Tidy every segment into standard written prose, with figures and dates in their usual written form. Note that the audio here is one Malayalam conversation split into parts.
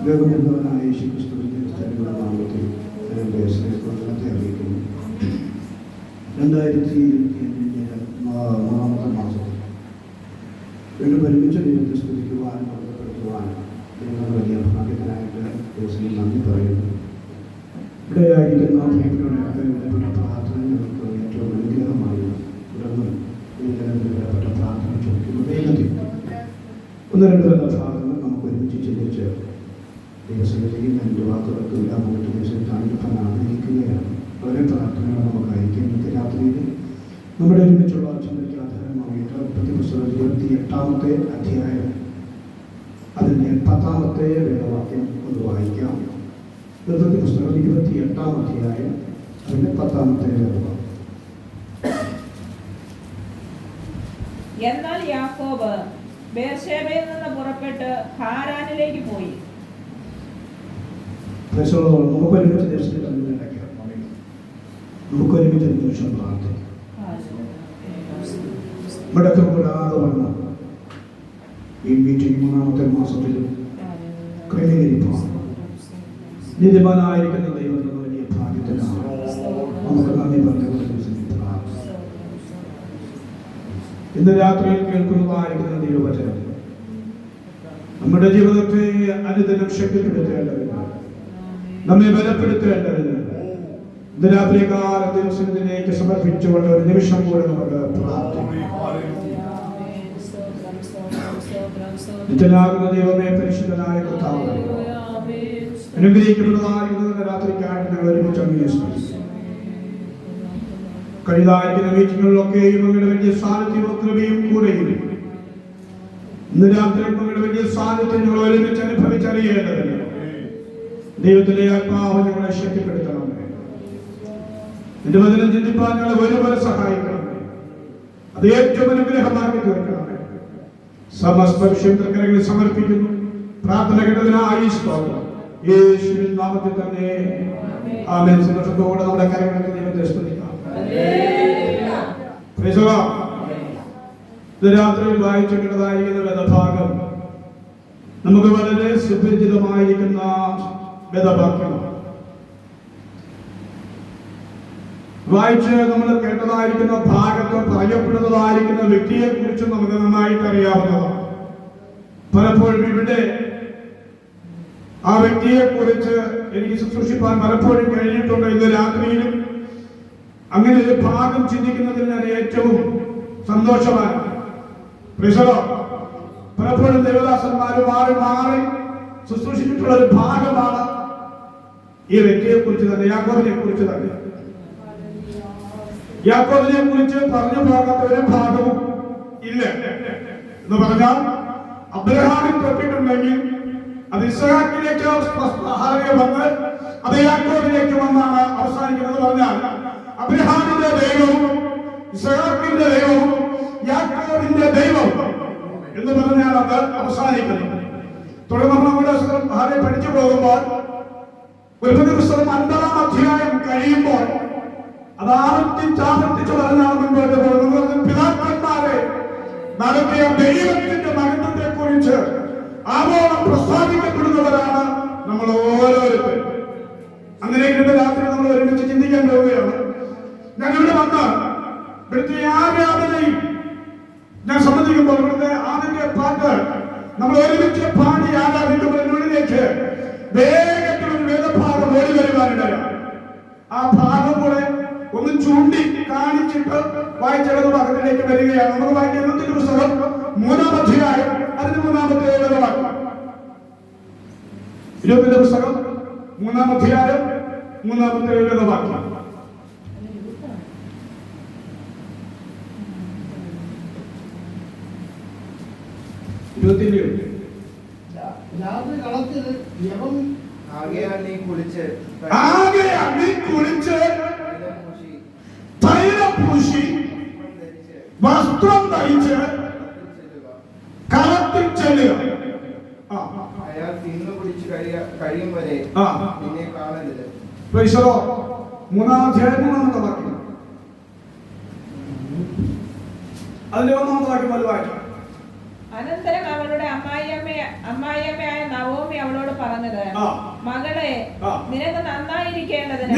ലോകമെന്നവനായ യേശുക്രിസ്തുവിന്റെ സ്ഥലങ്ങളുടെ നാമത്തിൽ എൻ്റെ സ്നേഹത്തെ അറിയിക്കുന്നു. 2025 മൂന്നാമത്തെ മാസത്തിൽ വീണ്ടും ഒരുമിച്ച് ദൈവത്തെ സ്തുതിക്കുവാനും ബന്ധപ്പെടുത്തുവാനും ദൈവം വലിയ ഭാഗ്യത്തിനായിട്ട് ദിവസം നന്ദി പറയുന്നു. ഇവിടെയായിരിക്കുന്ന പ്രിയപ്പെട്ടവരുടെ വിലപ്പെട്ട പ്രാർത്ഥനകൾക്ക് ഏറ്റവും അനുഗ്രഹമായി തുടർന്ന് ഈ ജനത്തിൽ വിലപ്പെട്ട പ്രാർത്ഥന ചോദിക്കുന്നു. വേഗത്തിൽ ഒന്ന് രണ്ട് ഭാഗങ്ങൾ നമുക്ക് ഒരുമിച്ച് ചിന്തിച്ച് ദൈവസന്നിധിയിൽ എൻ്റെ വാക്കുകൾക്ക് നമുക്ക് ദിവസത്താൻ ആഗ്രഹിക്കുകയാണ്. വളരെ പ്രാർത്ഥനകൾ നമുക്ക് അയക്കും. ഇന്നത്തെ രാത്രിയിൽ നമ്മുടെ ഒരുമിച്ചുള്ള ചിന്തയ്ക്ക് ആധാരമായിട്ട് ഉൽപ്പത്തി പുസ്തകം 28-ാമത്തെ അധ്യായം അതിൻ്റെ 10-ാമത്തെ വേദവാക്യം ഒന്ന് വായിക്കാം. ഉൽപ്പത്തി പുസ്തകം 28-ാം അധ്യായം അതിൻ്റെ 10-ാമത്തെ വേദവാക്യം. എന്നാൽ യാക്കോബ് ബേർശേബയിൽ നിന്ന് പുറപ്പെട്ട് ഹാരാനിലേക്ക് പോയി. നമുക്കൊരുമിച്ച് നിമിഷം പ്രാർത്ഥിക്കാം. ഇവിടൊക്കെ കൂടാതെ വന്ന ഈ മീറ്റിംഗ് മൂന്നാമത്തെ മാസത്തിൽ ക്രമീകരിപ്പാണ്. നീതിമാനായിരിക്കുന്ന ദൈവത്തിന് വലിയ ഭാഗ്യത്തിലാണ്. നമുക്ക് നന്ദി പറഞ്ഞു. ഇന്ന് രാത്രിയിൽ കേൾക്കുന്നതായിരിക്കുന്ന ദൈവവചനം നമ്മുടെ ജീവിതത്തെ അനുദിനം ശക്തിപ്പെടുത്തേണ്ടതിന്, നമ്മെ ബലപ്പെടുത്തേണ്ടതിന് ഇന്ന് രാത്രികാല ദിവസത്തിലേക്ക് സമർപ്പിച്ചുകൊണ്ട് ഒരു നിമിഷം കൂടെ നമുക്ക് പ്രാർത്ഥിക്കാം. നിത്യനാകുന്ന ദൈവമേ, പരിശുദ്ധനായ കർത്താവേ, അനുഗ്രഹിക്കപ്പെടുന്നതായിരിക്കുന്ന രാത്രിക്കായിട്ട് ഞങ്ങൾ ഒരുമിച്ച് അംഗീകരിച്ചു. കഴിഞ്ഞായിരിക്കുന്ന മീറ്റിങ്ങുകളിലൊക്കെയും അങ്ങയുടെ വലിയ സാന്നിധ്യവും കൃപയും കൂടെയും ഇന്ന് രാത്രി അങ്ങയുടെ വലിയ സാന്നിധ്യം ഞങ്ങൾ ഒരുമിച്ച് അനുഭവിച്ചറിയേണ്ടതിന് ദൈവത്തിലെ ആത്മാവ് ഞങ്ങളെ ശക്തിപ്പെടുത്തണമേ. നിന്റെ വചനം ചിന്തിപ്പാൻ ഞങ്ങളെ ഒരുപോലെ സഹായിക്കണമേ. അത് ഏറ്റവും അനുഗ്രഹമാക്കി തീർക്കണമേ. സമസ്പർശ്യം തൃക്കരങ്ങളിൽ സമർപ്പിക്കുന്നു. പ്രാർത്ഥന കേട്ടതിനായി സ്തോത്രം. യേശുവിൻ നാമത്തിൽ തന്നെ ആമേൻ. സന്തോഷത്തോടെ നമ്മുടെ കരങ്ങളിൽ ദൈവത്തെ സ്തുതിക്കാം. രാത്രിയിൽ വായിച്ചു കേട്ടതായിരിക്കുന്ന വേദഭാഗം നമുക്ക് വളരെ സുപരിചിതമായിരിക്കുന്ന വേദവാക്യമാണ്. വായിച്ച് നമ്മൾ കേട്ടതായിരിക്കുന്ന ഭാഗത്ത് പറയപ്പെടുന്നതായിരിക്കുന്ന വ്യക്തിയെ കുറിച്ച് നമുക്ക് നന്നായിട്ട് അറിയാവുന്നതാണ്. പലപ്പോഴും ഇവിടെ ആ വ്യക്തിയെ കുറിച്ച് എനിക്ക് ശുശ്രൂഷിപ്പാൻ പലപ്പോഴും കഴിഞ്ഞിട്ടുണ്ട്. ഇന്ന് രാത്രിയിലും അങ്ങനെ ഒരു ഭാഗം ചിന്തിക്കുന്നതിൽ ഞാൻ ഏറ്റവും സന്തോഷമാണ്. പലപ്പോഴും ദേവദാസന്മാർ മാറി മാറി ശുശ്രൂഷിച്ചിട്ടുള്ള ഒരു ഭാഗമാണ് ഈ വ്യക്തിയെ കുറിച്ച് തന്നെ, യാക്കോബിനെ കുറിച്ച് തന്നെ. യാക്കോബിനെ കുറിച്ച് പറഞ്ഞു പോകാത്ത ഒരു ഭാഗവും ഇല്ല എന്ന് പറഞ്ഞാൽ, അബ്രഹാമിൽ തൊട്ടിട്ടുണ്ടെങ്കിൽ അത് ഇസ്ഹാക്കിലേക്ക് വന്ന് അത് യാക്കോബിലേക്ക് വന്നാണ് അവസാനിക്കുന്നത്. പറഞ്ഞാൽ അബ്രഹാമിന്റെ ദൈവവും ഇസ്ഹാക്കിന്റെ ദൈവവും യാക്കോബിന്റെ ദൈവവും എന്ന് പറഞ്ഞാൽ അത് അവസാനിക്കുന്നു. തുടർന്ന് നമ്മുടെ പഠിച്ചു പോകുമ്പോൾ ഉൽപ്പത്തി പുസ്തകം 50-ാം അധ്യായം കഴിയുമ്പോൾ അത് ആവർത്തിച്ച് പറഞ്ഞാൽ മുൻപോട്ട് പോകുന്നത്. പിതാക്കന്മാരെ നടത്തിയ ദൈവത്തിന്റെ മഹത്വത്തെ കുറിച്ച് ആവോളം പ്രസ്താവിക്കപ്പെടുന്നവരാണ് നമ്മൾ ഓരോരുത്തരും. അങ്ങനെ ഇന്ന് രാത്രി നമ്മൾ ഒരുമിച്ച് ചിന്തിക്കാൻ പോവുകയാണ്. ഞങ്ങളുടെ വന്ന് ഇവിടുത്തെ ആരാധനയും ഞാൻ സംബന്ധിക്കുമ്പോൾ ഇവിടുത്തെ ആദ്യത്തെ പാട്ട് നമ്മൾ ഒരുമിച്ച് പാടി ആരാധിക്കുന്നതിനുള്ളിലേക്ക് വേഗത്തിൽ ഒരു വേദഭാഗം ഓടി വരുവാനിടയാണ്. ആ ഭാഗം കൂടെ ഒന്ന് ചൂണ്ടി കാണിച്ചിട്ട് വായിച്ചത് ഭാഗത്തിലേക്ക് വരികയാണ്. നമ്മൾ വായിക്കുന്ന പുസ്തകം 3-ാം അധ്യായം അതിന് 3-ാമത്തെ വേദവാക്യം. 20-ന്റെ പുസ്തകം 3-ാം അധ്യായം 3-ാമത്തെ വേദവാക്യം. രാത്രി കളത്തിൽ യവം ആകയാൽ നീ കുളിച്ച് തൈലം പൂശി വസ്ത്രം ധരിച്ച് കളത്തിൽ ചെല്ലുക. അയാൾ തിന്നു കുടിച്ച് കഴിയും വരെ നിന്നെ കാണരുത്. മൂന്നാം അധ്യായം 3-ാമത്തെ വാക്യം. അതിന്റെ 1-ാമത്തെ വാക്യം അത് വായിക്കാം. അനന്തരം അവളുടെ അമ്മായിയമ്മയായ നവോമി അവളോട് പറഞ്ഞത്, മകളെ, നിനക്ക് നന്നായിരിക്കേണ്ടതിന്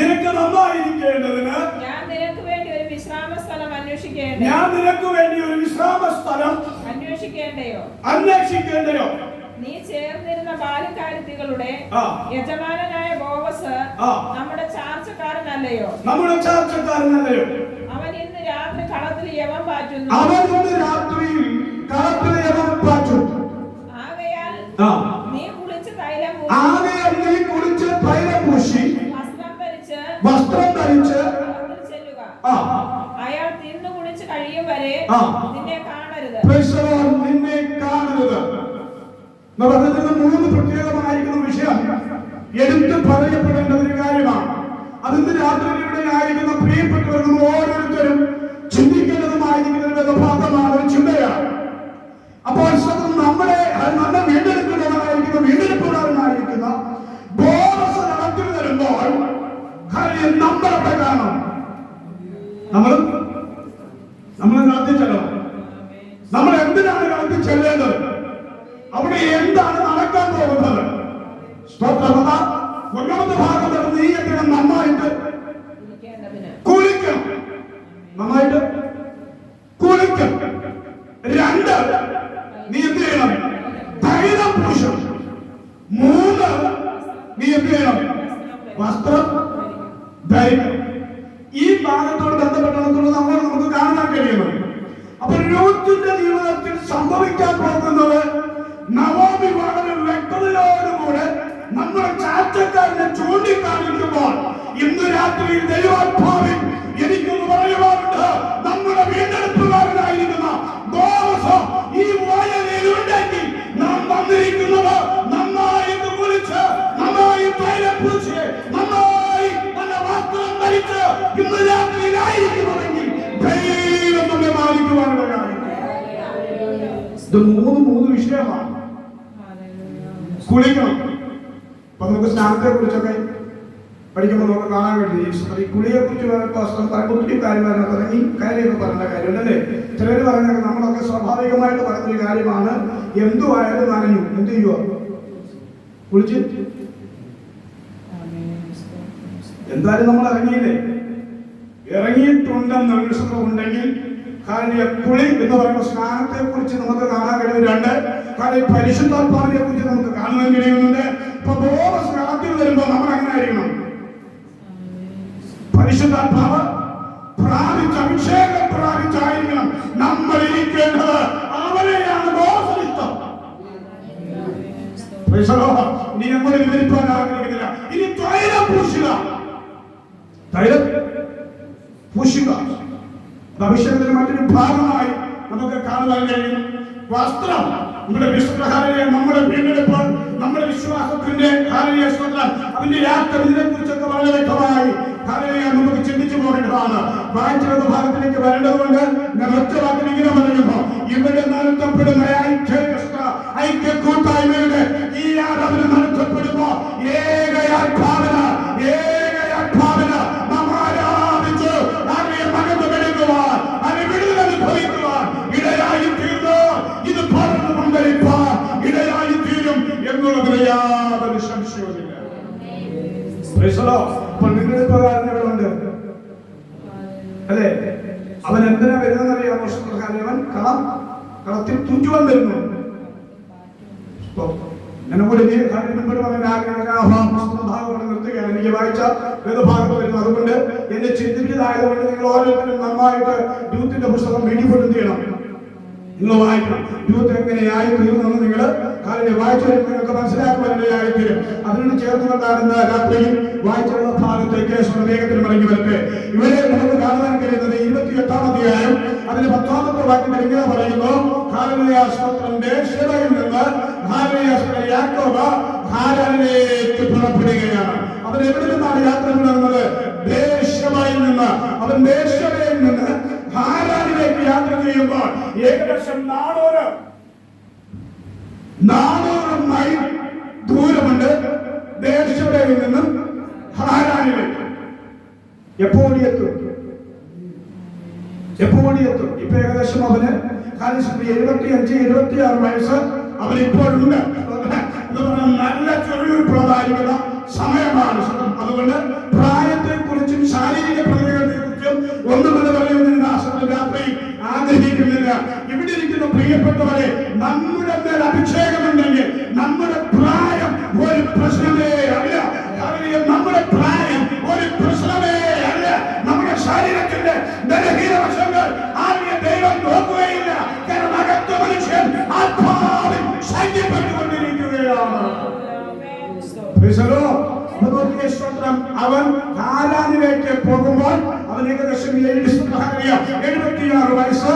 ഞാൻ നിനക്ക് വേണ്ടി ഒരു വിശ്രാമ സ്ഥലം അന്വേഷിക്കേണ്ടയോ? നീ ചേർന്നിരുന്ന ബാല്യക്കാരത്തികളുടെ യജമാനനായ ബോവസ് നമ്മുടെ ചാർച്ചക്കാരനല്ലയോ? അവൻ ഇന്ന് രാത്രി കളത്തിൽ യവം പാറ്റുന്നു. ആകയാൽ നീ കുളിച്ച് തൈലം പൂശി വസ്ത്രം ധരിച്ച് ചെല്ലുക. അയാൾ തിന്നു കുളിച്ച് കഴിയും വരെ നിന്നെ കാണരുത്. മൂന്ന് പ്രത്യേകമായിരിക്കുന്ന വിഷയം എടുത്ത് പറയപ്പെടേണ്ട ഒരു കാര്യമാണ്. അതിന് രാത്രിയിലൂടെ ആയിരിക്കുന്ന പ്രിയപ്പെട്ടവരും ഓരോരുത്തരും ചിന്തിക്കേണ്ടതുമായിരിക്കുന്ന ഒരു ഭാഗമാണ്, ഒരു ചിന്തയാണ്. അപ്പോൾ നമ്മെ വീണ്ടെടുക്കുന്നവരായിരിക്കുന്ന ബോവസ് നടത്തി വരുമ്പോൾ നമ്മളവിടെ കാണും. നമ്മൾ നടത്തി ചെല്ലണം. നമ്മൾ എന്തിനാണ് നടത്തി ചെല്ലേണ്ടത്? അവിടെ എന്താണ് നടക്കാൻ പോകുന്നത്? ഒന്നാമത്തെ ഭാഗം നീ എന്തിനും നന്നായിട്ട് കുളിക്കണം. നന്നായിട്ട് കുളിക്കണം. 2, നീ എന്ത് ചെയ്യണം? തൈലം പൂശണം. 3, നീ എന്ത് ചെയ്യണം? വസ്ത്രം ധരിക്കണം. ഈ ഭാഗത്തോട് ബന്ധപ്പെട്ടുള്ളത് നമുക്ക് കാണാൻ കഴിയണം. അപ്പൊ രൂത്തിന്റെ ജീവിതത്തിൽ സംഭവിക്കാൻ പോകുന്നത് നവോമി വളരെ വ്യക്തതയോടുകൂടെ നമ്മുടെ ചാറ്റക്കാരനെ ചൂണ്ടിക്കാണിക്കുമ്പോൾ ഇന്ന് രാത്രിയിൽ ദൈവാത്മാവിൽ എനിക്കൊന്ന് പറയുവാനുണ്ട്. നമ്മുടെ വീണ്ടെടുപ്പുകാരനായിരിക്കുന്ന ബോവസ് ഈ വായനയിലുണ്ടെങ്കിൽ നാം വന്നിരിക്കുന്നത് നന്നായി കുളിച്ച്, നന്നായി തൈലം പൂശി, നന്നായി നല്ല വസ്ത്രം ധരിച്ച് ഇന്ന് രാത്രിയിലായിരിക്കുന്നുവെങ്കിൽ ദൈവം നമ്മെ മാനിക്കുവാനുള്ള കാര്യം. ഇത് മൂന്ന് വിഷയമാണ്. കുളിക്കണം. അപ്പൊ നമുക്ക് സ്നാനത്തെ കുറിച്ചൊക്കെ പഠിക്കുമ്പോൾ നമുക്ക് കാണാൻ കഴിയും. ഈ കുളിയെ കുറിച്ച് ഒത്തിരി കാര്യമാണ് തുടങ്ങി കാര്യമൊക്കെ പറഞ്ഞ കാര്യമല്ലേ. ചിലർ പറഞ്ഞൊക്കെ നമ്മളൊക്കെ സ്വാഭാവികമായിട്ട് പറഞ്ഞൊരു കാര്യമാണ്. എന്തുവായാലും നനഞ്ഞു എന്ത് ചെയ്യുക? കുളിച്ച് എന്തായാലും നമ്മൾ ഇറങ്ങിയില്ലേ? ഇറങ്ങിയിട്ടുണ്ടെന്ന് ഉണ്ടെങ്കിൽ കുളി എന്ന് പറയുന്ന സ്നാനത്തെ കുറിച്ച് നമുക്ക് കാണാൻ കഴിയുന്നുണ്ട്. കാരണം പരിശുദ്ധാത്മാവിനെ കുറിച്ച് നമുക്ക് കാണാൻ കഴിയുന്നുണ്ട്. ഇപ്പൊ ബോവസ് കളത്തിൽ വരുമ്പോ നമ്മൾ അങ്ങനെ ആയിരിക്കണം. പരിശുദ്ധാത്മാവ് അഭിഷേകം പ്രാപിച്ചായിരിക്കണം നമ്മൾ ഇരിക്കേണ്ടത്. അവരെയാണ് ബോവസ് ഇഷ്ടം. ഇനി നമ്മൾ വിവരിപ്പാൻ ആഗ്രഹിക്കുന്നില്ല. ഇനി തൈലം പൂശുക. അഭിഷേകത്തിന് മറ്റൊരു ഭാഗമായി നമുക്ക് കാണുവാൻ കഴിയും. വസ്ത്രം നമ്മുടെ വിശുദ്ധകാരനെ, നമ്മുടെ വീണ്ടെടുപ്പ്, നമ്മുടെ വിശ്വാസത്തിന്റെ അതിന്റെ യാത്ര, ഇതിനെ കുറിച്ചൊക്കെ വളരെ വ്യക്തമായി നമുക്ക് ചിന്തിച്ചു പോകേണ്ടതാണ്. വായിച്ച ഭാഗത്തിലേക്ക് വരേണ്ടതുകൊണ്ട് ഞാൻ ഒറ്റ വാക്കിൽ ഇങ്ങനെ പറയുന്നു. ഇവിടെ നടത്തപ്പെടുന്ന ഐക്യ കൂട്ടായ്മയുടെ ഈ ആരാധന നടത്തപ്പെടുമ്പോ ഏകയാത്മാവിന നാം ആരാധിച്ച് അതിനെ മകത്തുമെടുക്കുവാൻ, അതിനെ വിടുതൽ അനുഭവിക്കുവാൻ ഇടയായി തീർന്നു. ഇത് പറഞ്ഞു പന്തലിപ്പാൻ ഇടയായി തീരും എന്നുള്ളതിന് യാതൊരു സംശയവുമില്ല. നിങ്ങളുടെ പ്രകാരങ്ങളുണ്ട് അല്ലെ? അവൻ എന്തിനാ വരുന്നറിയാമോ? അവൻ കളത്തിൽ തുഞ്ചുവാൻ വരുന്നു. നിർത്തുകയാണ്. എനിക്ക് വായിച്ച വേദഭാഗത്ത് വരുന്നു. അതുകൊണ്ട് എന്നെ ചിന്തിച്ചതായതുകൊണ്ട് നിങ്ങൾ ഓരോരുത്തരും നന്നായിട്ട് യൂത്തിന്റെ പുസ്തകം വീഡിയോപ്പെടും ചെയ്യണം. നിങ്ങൾ വായിക്കണം. യൂത്ത് എങ്ങനെയായി തീർന്നെന്ന് നിങ്ങൾ വായിച്ചു വരുമ്പോൾ നിങ്ങൾക്ക് മനസ്സിലാക്കുവാനിടയായി തീരും. അതിനോട് ചേർന്നുകൊണ്ടാണ് രാത്രിയിൽ വായിച്ചുള്ള ഭാഗത്തേക്ക് വേഗത്തിൽ മടങ്ങി വരട്ടെ. ഇവിടെ നമുക്ക് കാണുവാൻ കഴിയുന്നത് 28-ാം അധ്യായം അതിന് 10-ാമത്തെ വാക്യത്തിൽ ഇങ്ങനെ പറയുന്നു. ഹാലേലൂയ, സ്തോത്രം. ദേശയിൽ നിന്ന് ഹാലേലൂയ യാക്കോബ് ഹാരാനിലേക്ക് പുറപ്പെടുകയാണ്. അവൻ എവിടെ നിന്നാണ് യാത്ര തുടങ്ങുന്നത്? ബേർശേബയിൽ നിന്ന്. അവൻ ബേർശേബയിൽ നിന്ന് ഹാരാനിലേക്ക് യാത്ര ചെയ്യുമ്പോൾ ഏകദേശം 400 മൈൽ ദൂരമുണ്ട് ബേർശേബയിൽ നിന്നും ഹാരാനിലേക്ക്. എപ്പോൾ എത്തും? ഇപ്പൊ ഏകദേശം അവന് 75-76 വയസ്സ് അവനിപ്പോഴുണ്ട്. നല്ല ചുരുളിപ്പുള്ളതായിരിക്കുന്ന സമയമാണ്. അതുകൊണ്ട് പ്രായത്തെ കുറിച്ചും ശാരീരിക പ്രക്രിയകളെ കുറിച്ചും ഒന്നുമെന്ന് പറയുന്നതിന് രാത്രി ആഗ്രഹിക്കുന്നില്ല. ഇവിടെ ഇരിക്കുന്ന പ്രിയപ്പെട്ടവരെ, നമ്മുടെ മേൽ അഭിഷേകമുണ്ടെങ്കിൽ നമ്മുടെ പ്രായം ഒരു പ്രശ്നമേ അല്ല. നമ്മുടെ പ്രായം ഒരു പ്രശ്നമേ അല്ല. നമ്മുടെ ശരീരത്തിന്റെ ബലഹീന വശങ്ങൾ ആദ്യ ദൈവം നോക്കുകയില്ല. കാരണം അകത്ത് മനുഷ്യൻ ആത്മാവിൽ ശൈത്യപ്പെട്ടുകൊണ്ടിരിക്കുകയാണ്. അവൻ ഹാരാനിലേക്ക് പോകുമ്പോൾ അവൻ ഏകദേശം 76 വയസ്സ്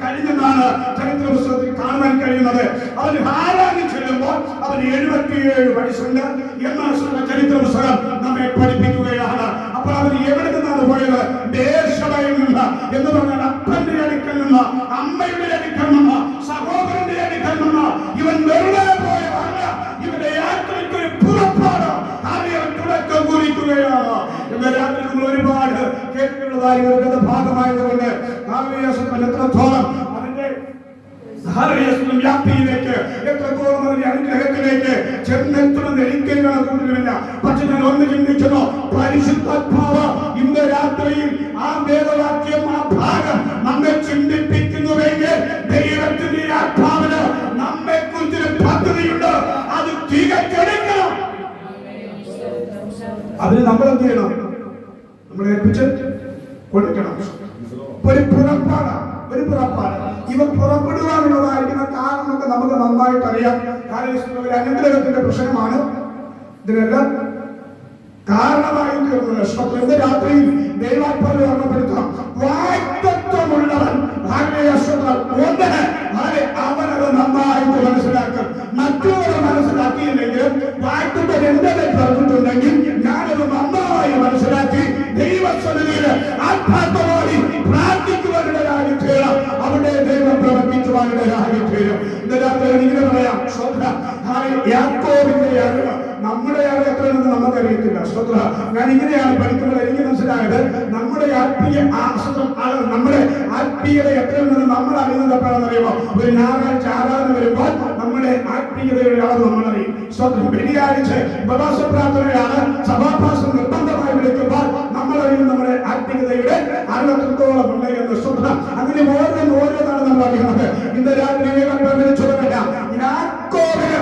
കഴിഞ്ഞെന്നാണ് ചരിത്ര പുസ്തകത്തിൽ കാണാൻ കഴിയുന്നത്. അവൻ ഹാരാനിൽ ചെല്ലുമ്പോൾ അവൻ 77 വയസ്സുണ്ട് എന്നാണ് ചരിത്ര പുസ്തകം നമ്മെ പഠിപ്പിക്കുകയാണ്. അപ്പോൾ അവൻ എവിടെ നിന്നാണ് പോയത്? ബേർശേബയിൽ നിന്ന്. എന്ന് പറഞ്ഞാൽ അപ്പന്റെ അടുക്കൽ നിന്ന്, അമ്മയുടെ അടുക്കൽ നിന്ന്, സഹോദരന്റെ അടുക്കൽ നിന്ന് ഇവൻ വെറുതെ പോയതല്ല. ഇവന്റെ യാത്രയ്ക്ക് ഒരു പുറപ്പാട് തുടക്കം കുറിക്കുകയാണ്. എന്ന രാത്രി നമ്മൾ ഒരുപാട് കേട്ടിട്ടുള്ളതായ ഭാഗമായതുകൊണ്ട് എത്രത്തോളം അതിന്റെ വ്യാപ്തിയിലേക്ക്, എത്രത്തോളം അതിന്റെ അനുഗ്രഹത്തിലേക്ക് ചെന്നെത്തുമെന്ന് എനിക്കറിയാൻ കൂട്ടുന്നില്ല. പക്ഷെ ഞാൻ ഒന്ന് ചിന്തിക്കുന്നു, പരിശുദ്ധാത്മാവ് ഇന്ന് രാത്രിയിൽ ആ വേദവാക്യം, ആ ഭാഗം നമ്മെ ചിന്തിപ്പിക്കുന്നുവെങ്കിൽ ദൈവത്തിന്റെ ആത്മാവിന് നമ്മെ കുറിച്ചൊരു പദ്ധതിയുണ്ട്. അത് തികച്ചെടുക്കണം. അതിന് നമ്മൾ എന്ത് ചെയ്യണം? നമ്മളെ ഏൽപ്പിച്ച് കൊടുക്കണം. ഒരു പുറപ്പാട്. ഇവ പുറപ്പെടുവാനുള്ളതായിരിക്കുന്ന കാരണമൊക്കെ നമുക്ക് നന്നായിട്ട് അറിയാം. കാരണം ഒരു അനുഗ്രഹത്തിന്റെ പ്രശ്നമാണ് ഇതിനെല്ലാം കാരണമായി തീർന്നത്. ഇന്ന് രാത്രിയിൽ ദൈവാത്മാവിനെ ഓർമ്മപ്പെടുത്താം. വാഗ്ദത്തമുള്ളവൻ അവനത് നന്നായിട്ട് മനസ്സിലാക്കും. മറ്റുള്ളവരെ മനസ്സിലാക്കിയില്ലെങ്കിലും വാഗ്ദത്തം എന്റെ പറഞ്ഞിട്ടുണ്ടെങ്കിൽ ഞാനത് നന്നായി മനസ്സിലാക്കി ദൈവസന്നിധിയിൽ ആത്മാർത്ഥമായി പ്രാർത്ഥിക്കുവാനിടയായി തീരും. അവിടെ ദൈവം പ്രവർത്തിക്കുവാനിടയായി തീരും. ഇന്ന് രാത്രി ഇങ്ങനെ പറയാം, യാക്കോബിന്റെ അറിവ് നമ്മുടെ അറിവ് എത്രയാണെന്ന് നമുക്കറിയത്തില്ല. ഞാൻ ഇങ്ങനെയാണ് പഠിക്കുമ്പോൾ എനിക്ക് മനസ്സിലായത്, നമ്മുടെ ആത്മീയത എത്രയുണ്ടെന്ന് നമ്മൾ അറിയുന്നത് എപ്പോഴാണെന്ന് അറിയുമോ? ഒരു ഞായറാഴ്ച ആരാധന വരുമ്പോൾ നമ്മുടെ ആത്മീയതയുടെ അളവ് നമ്മളറിയും. വെള്ളിയാഴ്ച ഉപവാസ പ്രാർത്ഥനയാണ്, സഭാഭാസം നിർബന്ധമായി വിളിക്കുമ്പോൾ നമ്മളറിയും നമ്മുടെ ആത്മീയതയുടെ അറിവത്രത്തോളം ഉണ്ട് എന്ന്. അങ്ങനെ ഓരോന്നാണ് നമ്മൾ അറിയുന്നത്. ഇന്ന് രാത്രി വിളിച്ചതല്ല, യാക്കോബിന്